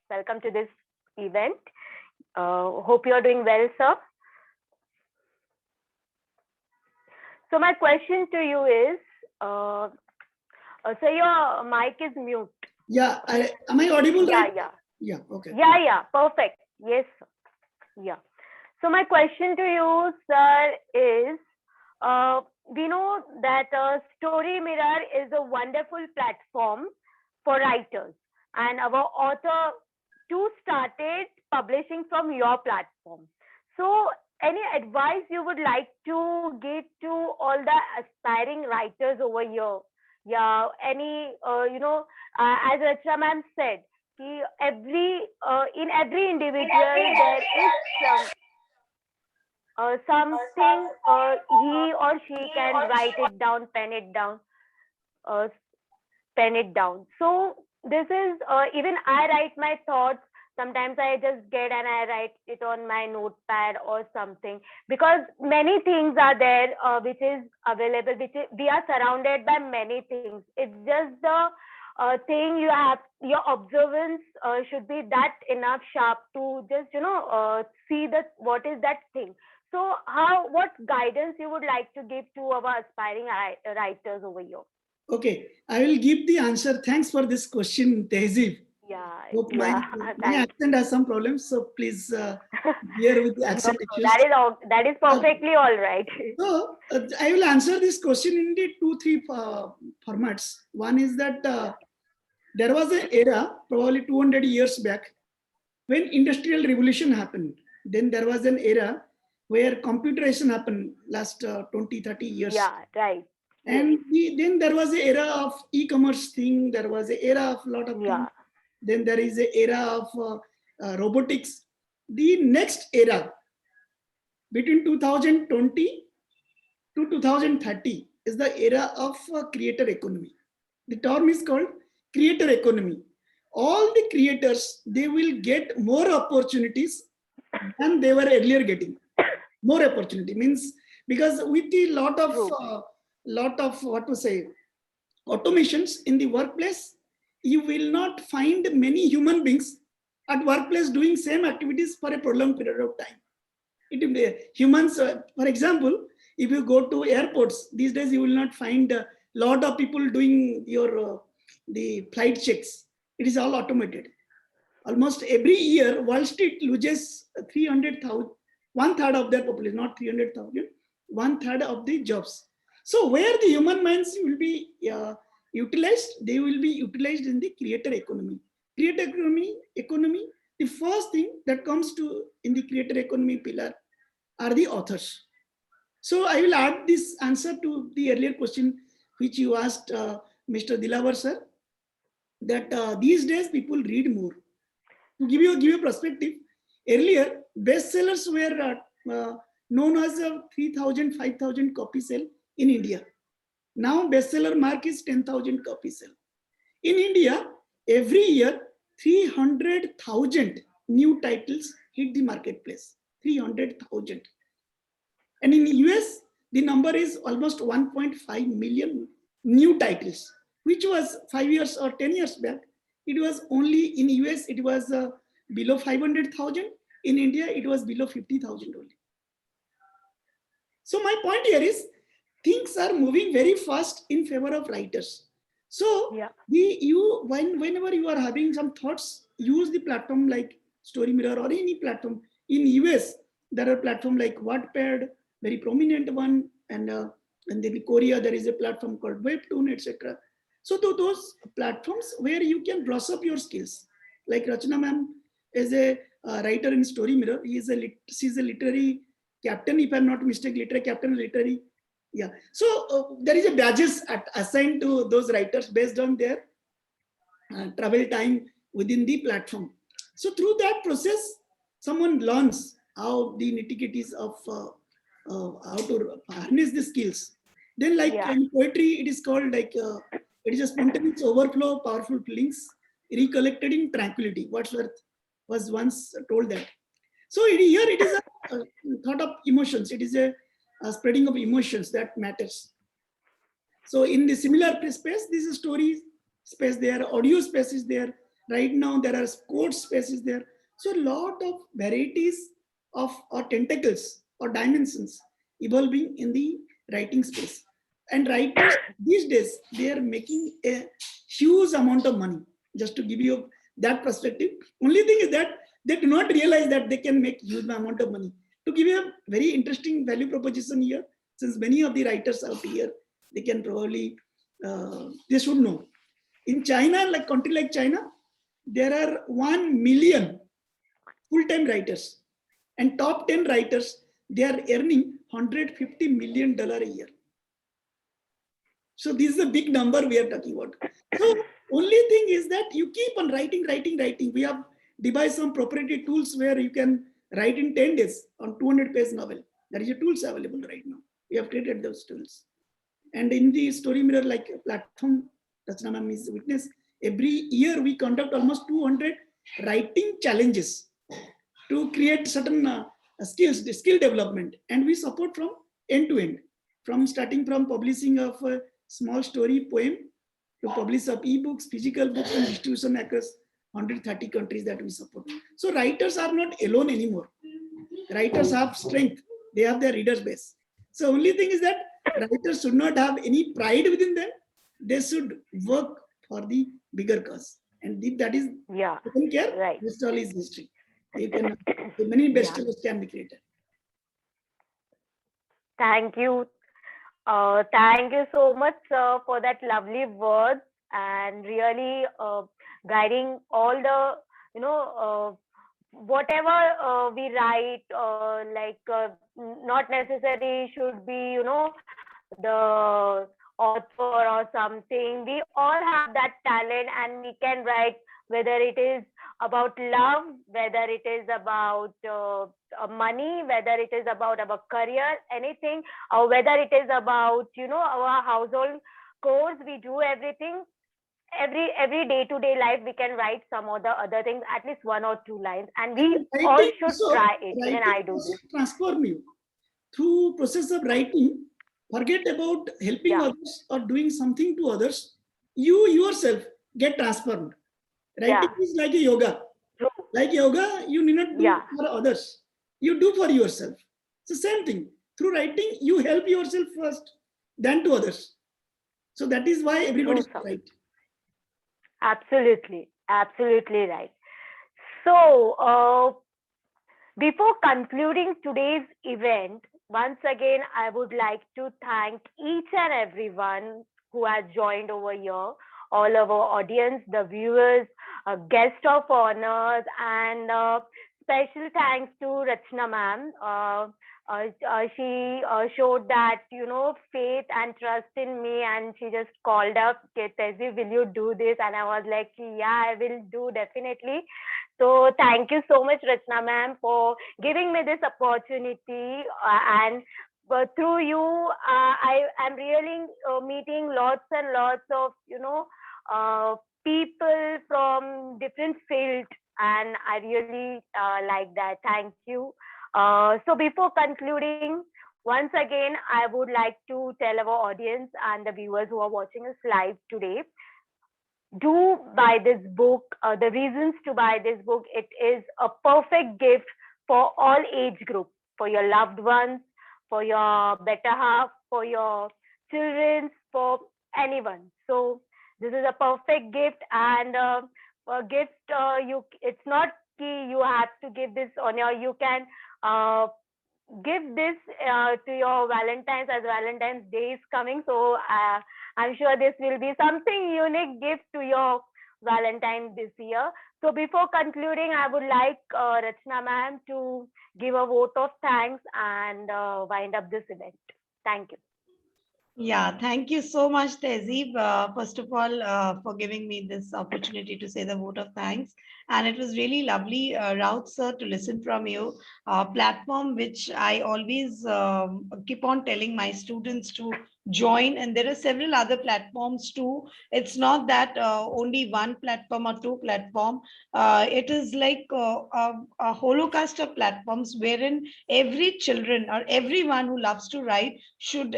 Welcome to this event. Hope you're doing well, sir. So my question to you is, so your mic is mute. Yeah, am I audible? Right? Yeah. Okay. Yeah, perfect. Yes, sir. Yeah. So my question to you, sir, is, we know that Story Mirror is a wonderful platform for writers, and our author too started publishing from your platform. So any advice you would like to give to all the aspiring writers over here? Yeah, any, as Rachana ma'am said, in every individual there is something he or she can write it down, pen it down. So this is, even I write my thoughts. Sometimes I just get and I write it on my notepad or something, because many things are there which is available, we are surrounded by many things. It's just the thing you have, your observance should be that enough sharp to just, see what is that thing. So what guidance you would like to give to our aspiring writers over here? Okay, I will give the answer. Thanks for this question, Tehzeeb. Hope my accent has some problems, so please bear with the accent issues. That is perfectly all right. So I will answer this question in the 2-3 formats. One is that there was an era, probably 200 years back, when industrial revolution happened. Then there was an era where computerization happened last 20-30 years. Yeah, right. And then there was an era of e-commerce thing. There was an era of a lot of things. Then there is an era of robotics. The next era, between 2020 to 2030, is the era of creator economy. The term is called creator economy. All the creators, they will get more opportunities than they were earlier getting. More opportunity means, because with the lot of what to say, automations in the workplace, you will not find many human beings at workplace doing same activities for a prolonged period of time. Humans, for example, If you go to airports, these days you will not find a lot of people doing your the flight checks. It is all automated. Almost every year, Wall Street loses 300,000, one third of their population, not 300,000, one third of the jobs. So where the human minds will be utilized, they will be utilized in the creator economy. Creator economy, the first thing that comes to in the creator economy pillar are the authors. So I will add this answer to the earlier question which you asked Mr. Dilawar sir, that these days people read more. To give you a perspective, earlier bestsellers were known as 3,000, 5,000 copy sell in India. Now bestseller mark is 10,000 copy sell. In India, every year 300,000 new titles hit the marketplace. 300,000. And in the US, the number is almost 1.5 million new titles, which was 5 years or 10 years back. It was only in US, it was below 500,000. In India, it was below 50,000 only. So my point here is things are moving very fast in favor of writers. So whenever you are having some thoughts, use the platform like Story Mirror or any platform. In US, there are platforms like Wattpad, very prominent one, and then in Korea there is a platform called Webtoon, etc. So those platforms where you can brush up your skills, like Rachana ma'am is a writer in Story Mirror. She's a literary captain, if I'm not mistaken, literary captain, literary. Yeah. So there is a badges assigned to those writers based on their travel time within the platform. So through that process, someone learns how the nitty-gritties of how to harness the skills. Then like in poetry, it is called like, it is a spontaneous overflow, powerful feelings, recollected in tranquility. Wordsworth was once told that. So here it is a thought of emotions. It is a spreading of emotions that matters. So in the similar space, this is story space there, audio space is there. Right now there are quote spaces there. So a lot of varieties of or tentacles or dimensions evolving in the writing space. And writers these days, they are making a huge amount of money. Just to give you that perspective. Only thing is that they do not realize that they can make huge amount of money. To give you a very interesting value proposition here, since many of the writers out here, they can probably, they should know. In China, like country like China, there are 1 million full-time writers, and top 10 writers, they are earning $150 million a year. So this is a big number we are talking about. So only thing is that you keep on writing. We have devised some proprietary tools where you can write in 10 days on 200-page novel. There is a tools available right now. We have created those tools. And in the Story Mirror like platform, Rachana ma'am is witness, every year we conduct almost 200 writing challenges to create certain skills, the skill development. And we support from end to end, from starting from publishing of a small story poem to publish of ebooks, physical books, and distribution across 130 countries that we support. So writers are not alone anymore. Writers have strength. They have their readers base. So only thing is that writers should not have any pride within them. They should work for the bigger cause. And if that is taken care, this all is history. You can, many bestsellers can be created. Thank you. Thank you so much, sir, for that lovely words and really guiding all the, whatever we write, not necessarily should be, the author or something. We all have that talent and we can write, whether it is about love, whether it is about money, whether it is about our career, anything, or whether it is about, our household chores. We do everything. Every day-to-day life, we can write some or the other things, at least 1 or 2 lines, and we all should try it. Even I do this. Transform you through process of writing. Forget about helping others or doing something to others. You yourself get transformed. Writing is like a yoga. Like yoga, you need not do for others. You do for yourself. It's the same thing. through writing, you help yourself first, then to others. So that is why everybody should write. Absolutely, absolutely right. So, before concluding today's event, once again, I would like to thank each and everyone who has joined over here, all of our audience, the viewers, guest of honors, and special thanks to Rachana ma'am. She showed that, faith and trust in me, and she just called up, Tezi, will you do this? And I was like, yeah, I will do definitely. So thank you so much, Rachana ma'am, for giving me this opportunity. And through you, I am really meeting lots and lots of, people from different fields. And I really like that. Thank you. So before concluding, once again, I would like to tell our audience and the viewers who are watching us live today, do buy this book. The reasons to buy this book, it is a perfect gift for all age groups, for your loved ones, for your better half, for your children, for anyone. So this is a perfect gift, and a gift, it's not key you have to give this on your, you can give this to your Valentine's, as Valentine's Day is coming. So I'm sure this will be something unique gift to your Valentine this year. So before concluding, I would like Rachana ma'am to give a vote of thanks and wind up this event. Thank you. Yeah, thank you so much, Tehzeeb. First of all, for giving me this opportunity to say the vote of thanks. And it was really lovely, Raut sir, to listen from you. Platform which I always keep on telling my students to join. And there are several other platforms too. It's not that only one platform or two platform. It is like a holocaust of platforms wherein every children or everyone who loves to write should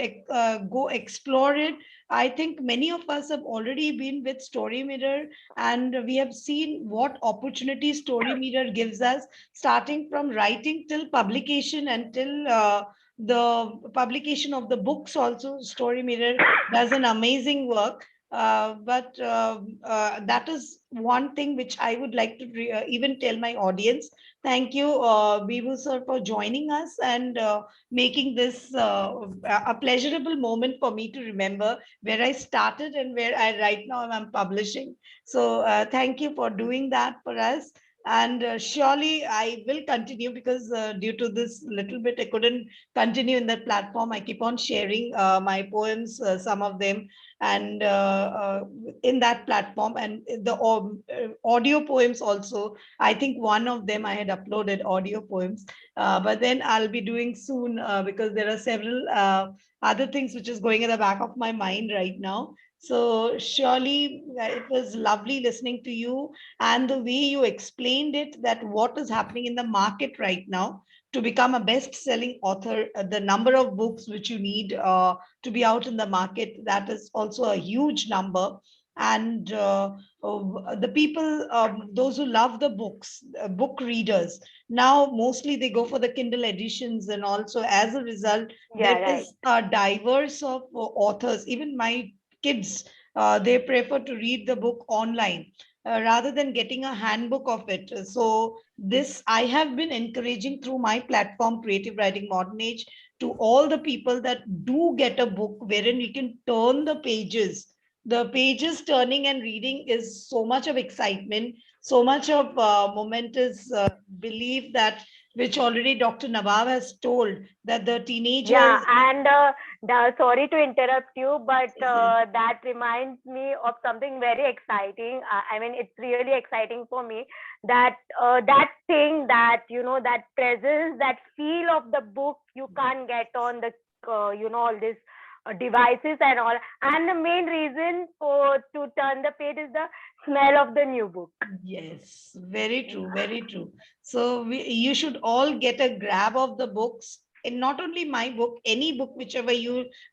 go explore it. I think many of us have already been with Story Mirror, and we have seen what opportunities Story Mirror gives us, starting from writing till publication, until the publication of the books also. Story Mirror does an amazing work. But that is one thing which I would like to even tell my audience. Thank you, Bibu sir, for joining us and making this a pleasurable moment for me to remember where I started and where I right now am publishing. So thank you for doing that for us. And surely I will continue, because due to this little bit, I couldn't continue in that platform. I keep on sharing my poems, some of them, and in that platform, and the audio poems also. I think one of them I had uploaded audio poems, but then I'll be doing soon because there are several other things which is going in the back of my mind right now. So surely it was lovely listening to you, and the way you explained it, that what is happening in the market right now to become a best-selling author, the number of books which you need to be out in the market, that is also a huge number. And the people, those who love the books, book readers, now mostly they go for the Kindle editions, and also as a result, there is a diverse of authors. Even my kids, they prefer to read the book online rather than getting a handbook of it. So this I have been encouraging through my platform, Creative Writing Modern Age, to all the people that do get a book wherein we can turn the pages. The pages turning and reading is so much of excitement, so much of momentous belief, that which already Dr. Nawab has told, that the teenagers. Yeah, and sorry to interrupt you, but that reminds me of something very exciting. I mean, it's really exciting for me that that thing, that that presence, that feel of the book you can't get on the all these devices and all. And the main reason to turn the page is the smell of the new book. Yes, very true, very true. So you should all get a grab of the books, in not only my book, any book, whichever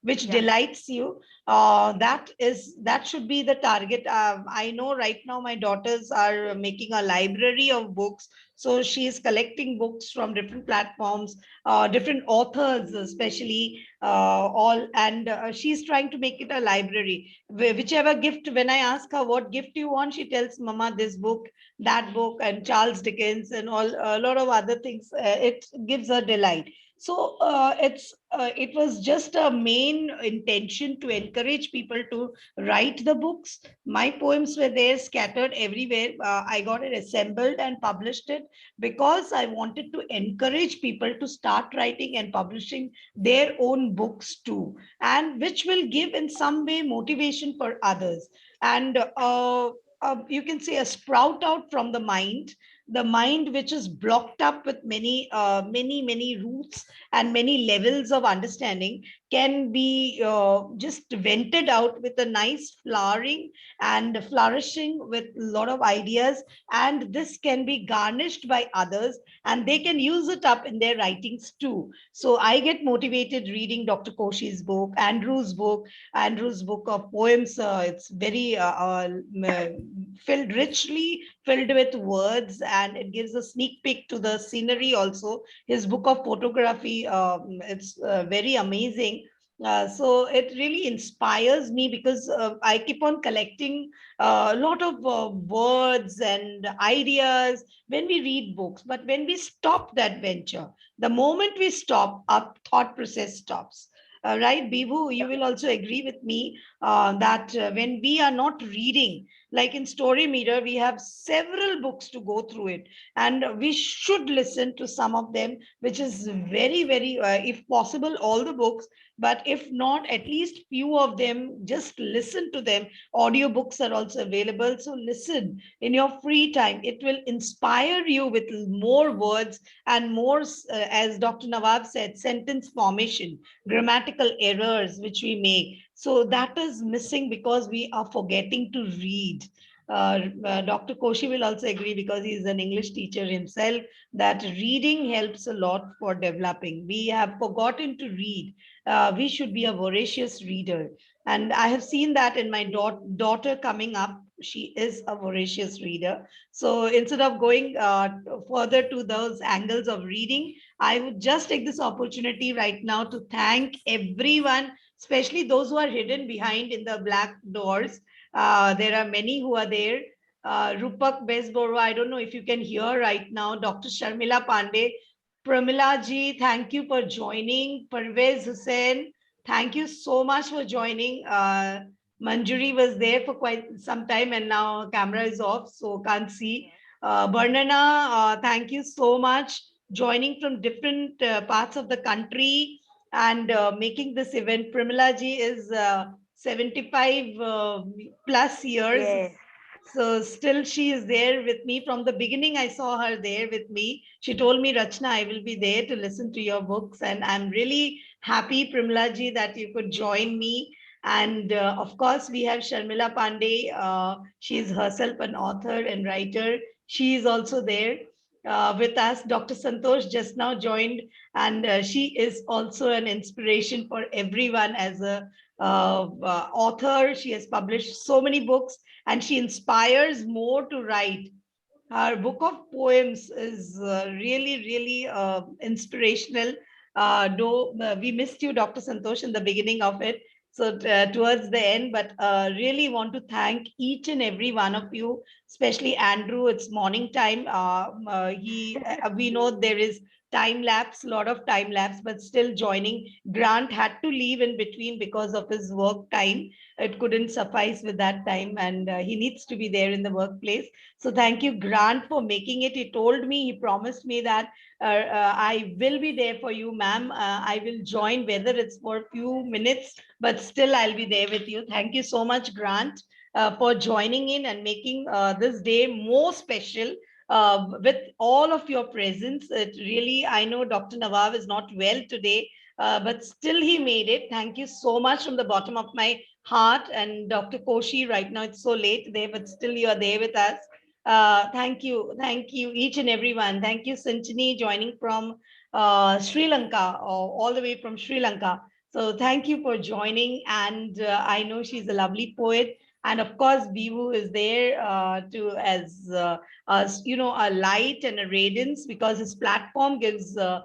which Yeah. delights you, that should be the target. I know right now my daughters are making a library of books, so she is collecting books from different platforms, different authors, especially all, and she's trying to make it a library. Whichever gift, when I ask her what gift you want, she tells Mama this book, that book, and Charles Dickens, and all a lot of other things. It gives her delight. So it was just a main intention to encourage people to write the books. My poems were there scattered everywhere. I got it assembled and published it because I wanted to encourage people to start writing and publishing their own books too, and which will give in some way motivation for others. And you can say a sprout out from the mind which is blocked up with many roots and many levels of understanding, can be just vented out with a nice flowering and flourishing with a lot of ideas, and this can be garnished by others and they can use it up in their writings too. So I get motivated reading Dr. Koshi's book, Andrew's book of poems. It's very filled, richly filled with words, and it gives a sneak peek to the scenery also. His book of photography, it's very amazing. So it really inspires me because I keep on collecting a lot of words and ideas when we read books. But when we stop that venture, the moment we stop, our thought process stops. Right, Bibu, you will also agree with me that when we are not reading, like in Story Meter, we have several books to go through it, and we should listen to some of them, which is very, if possible, all the books. But if not, at least few of them, just listen to them. Audiobooks are also available, so listen in your free time. It will inspire you with more words and more, as Dr. Nawab said, sentence formation, grammatical errors which we make. So that is missing because we are forgetting to read. Dr. Koshi will also agree, because he is an English teacher himself, that reading helps a lot for developing. We have forgotten to read. We should be a voracious reader. And I have seen that in my daughter coming up. She is a voracious reader. So instead of going further to those angles of reading, I would just take this opportunity right now to thank everyone, especially those who are hidden behind in the black doors. There are many who are there. Rupak Besboro, I don't know if you can hear right now. Dr. Sharmila Pandey, Pramila ji, thank you for joining. Parvez Hussain, thank you so much for joining. Manjuri was there for quite some time and now camera is off, so can't see. Barnana, thank you so much. Joining from different parts of the country and making this event. Pramila ji is 75 plus years. Yes. So still she is there with me. From the beginning, I saw her there with me. She told me, Rachna, I will be there to listen to your books. And I'm really happy, Primla ji, that you could join me. And of course, we have Sharmila Pandey. She is herself an author and writer. She is also there with us. Dr. Santosh just now joined, and she is also an inspiration for everyone as a author. She has published so many books and she inspires more to write. Her book of poems is really inspirational. Though we missed you, Dr. Santosh, in the beginning of it. So towards the end, but really want to thank each and every one of you, especially Andrew. It's morning time. We know there is time lapse, a lot of time lapse, but still joining. Grant had to leave in between because of his work time. It couldn't suffice with that time, and he needs to be there in the workplace. So thank you, Grant, for making it. He told me, he promised me that I will be there for you, ma'am. I will join, whether it's for a few minutes, but still I'll be there with you. Thank you so much, Grant, for joining in and making this day more special. With all of your presence, it really, I know Dr. Nawab is not well today, but still he made it. Thank you so much from the bottom of my heart. And Dr. Koshi, right now it's so late there, but still you are there with us. Thank you, each and everyone. Thank you, Sanchini, joining from Sri Lanka, all the way from Sri Lanka. So thank you for joining, and I know she's a lovely poet. And of course, Bivu is there as you know, a light and a radiance, because his platform gives the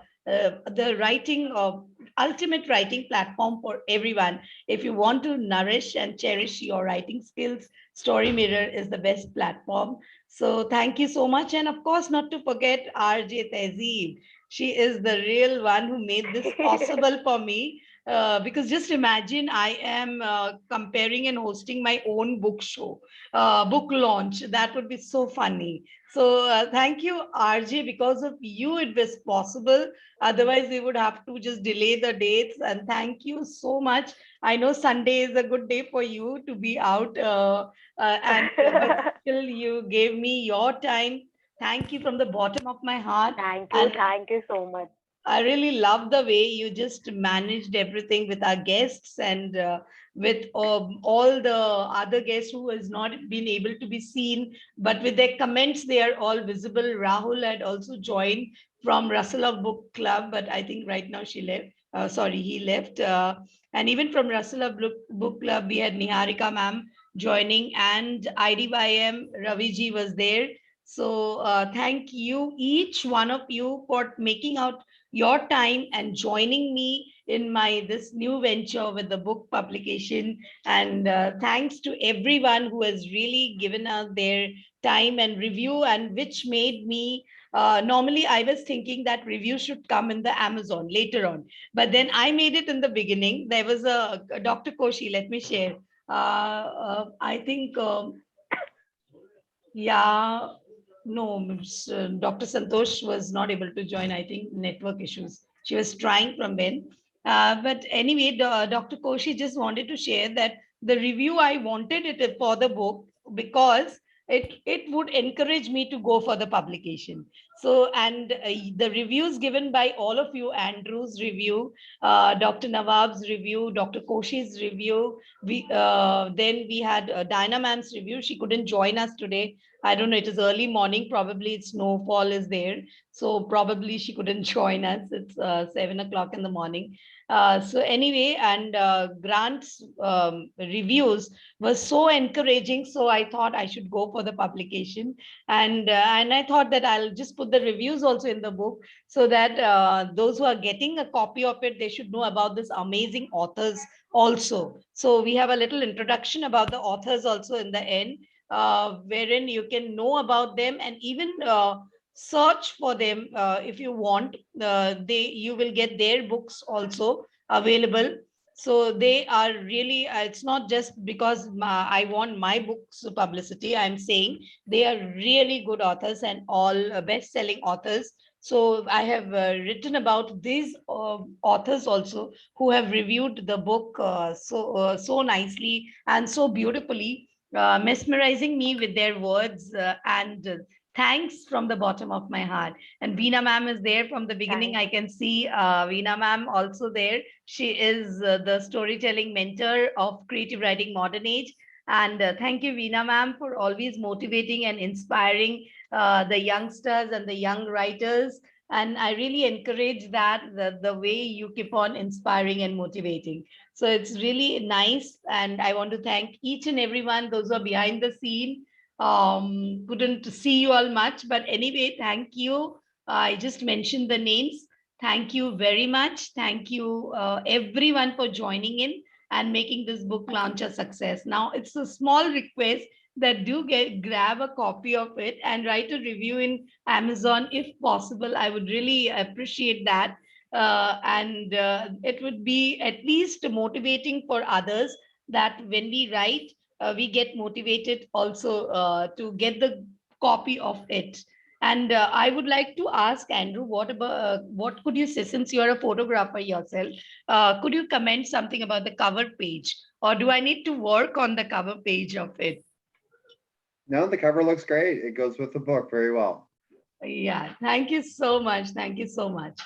writing of ultimate writing platform for everyone. If you want to nourish and cherish your writing skills, Story Mirror is the best platform. So thank you so much. And of course, not to forget RJ Tehzeeb. She is the real one who made this possible for me. Because just imagine, I am comparing and hosting my own book show, book launch. That would be so funny. So thank you, RJ. Because of you, it was possible. Otherwise, we would have to just delay the dates. And thank you so much. I know Sunday is a good day for you to be out, but still you gave me your time. Thank you from the bottom of my heart. Thank you so much. I really love the way you just managed everything with our guests, and with all the other guests who has not been able to be seen, but with their comments, they are all visible. Rahul had also joined from Russell of Book Club, but I think right now she left. Sorry, he left. And even from Russell of Book Club, we had Niharika ma'am joining, and IDYM Raviji was there. So thank you, each one of you, for making out your time and joining me in my this new venture with the book publication. And thanks to everyone who has really given us their time and review, and which made me normally I was thinking that review should come in the Amazon later on, but then I made it in the beginning. There was a Dr. Koshi, let me share. I think yeah, no, Dr. Santosh was not able to join, I think network issues. She was trying from Ben. But anyway, Dr. Koshi just wanted to share that the review, I wanted it for the book because it would encourage me to go for the publication. So, and the reviews given by all of you, Andrew's review, Dr. Nawab's review, Dr. Koshi's review, then we had Diana ma'am's review. She couldn't join us today. I don't know, it is early morning, probably it's snowfall is there. So probably she couldn't join us. It's 7 o'clock in the morning. So anyway, and Grant's reviews was so encouraging. So I thought I should go for the publication. And I thought that I'll just put the reviews also in the book, so that those who are getting a copy of it, they should know about this amazing authors also. So we have a little introduction about the authors also in the end, wherein you can know about them, and even search for them if you want. You will get their books also available. So they are really, it's not just because I want my books publicity. I'm saying they are really good authors and all best-selling authors. So I have written about these authors also, who have reviewed the book so nicely and so beautifully, mesmerizing me with their words, and thanks from the bottom of my heart. And Veena ma'am is there from the beginning. I can see Veena ma'am also there. She is the storytelling mentor of Creative Writing Modern Age. And thank you, Veena ma'am, for always motivating and inspiring the youngsters and the young writers. And I really encourage that, the way you keep on inspiring and motivating. So it's really nice. And I want to thank each and everyone, those who are behind the scene. Couldn't see you all much, but anyway, thank you. I just mentioned the names. Thank you very much. Thank you everyone for joining in and making this book launch a success. Now it's a small request that do grab a copy of it and write a review in Amazon if possible. I would really appreciate that. And it would be at least motivating for others, that when we write, we get motivated also to get the copy of it. And I would like to ask Andrew, what could you say, since you're a photographer yourself, could you comment something about the cover page, or do I need to work on the cover page of it? No, the cover looks great. It goes with the book very well. Yeah, thank you so much. Thank you so much.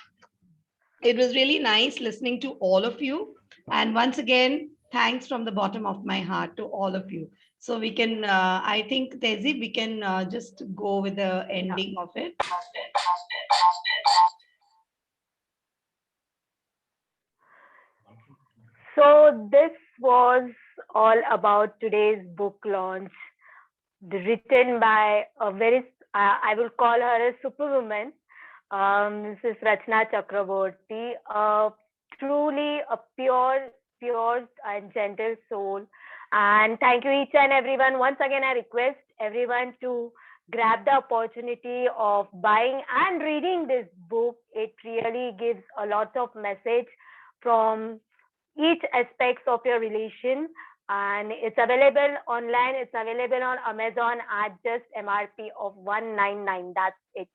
It was really nice listening to all of you. And once again, thanks from the bottom of my heart to all of you. So we can, I think, Tehzeeb, we can just go with the ending of it. So this was all about today's book launch, written by a very, I will call her a superwoman, Mrs. Rachana Chakraborty, truly a pure and gentle soul. And thank you each and everyone. Once again, I request everyone to grab the opportunity of buying and reading this book. It really gives a lot of message from each aspects of your relation, and it's available online. It's available on Amazon at just MRP of 199. That's it.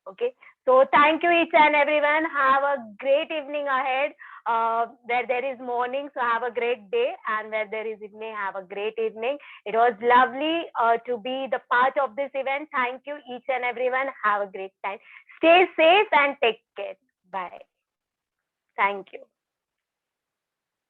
Okay. So thank you each and everyone. Have a great evening ahead. Where there is morning, so have a great day, and where there is evening, have a great evening. It was lovely to be the part of this event. Thank you each and everyone. Have a great time. Stay safe and take care. Bye. Thank you.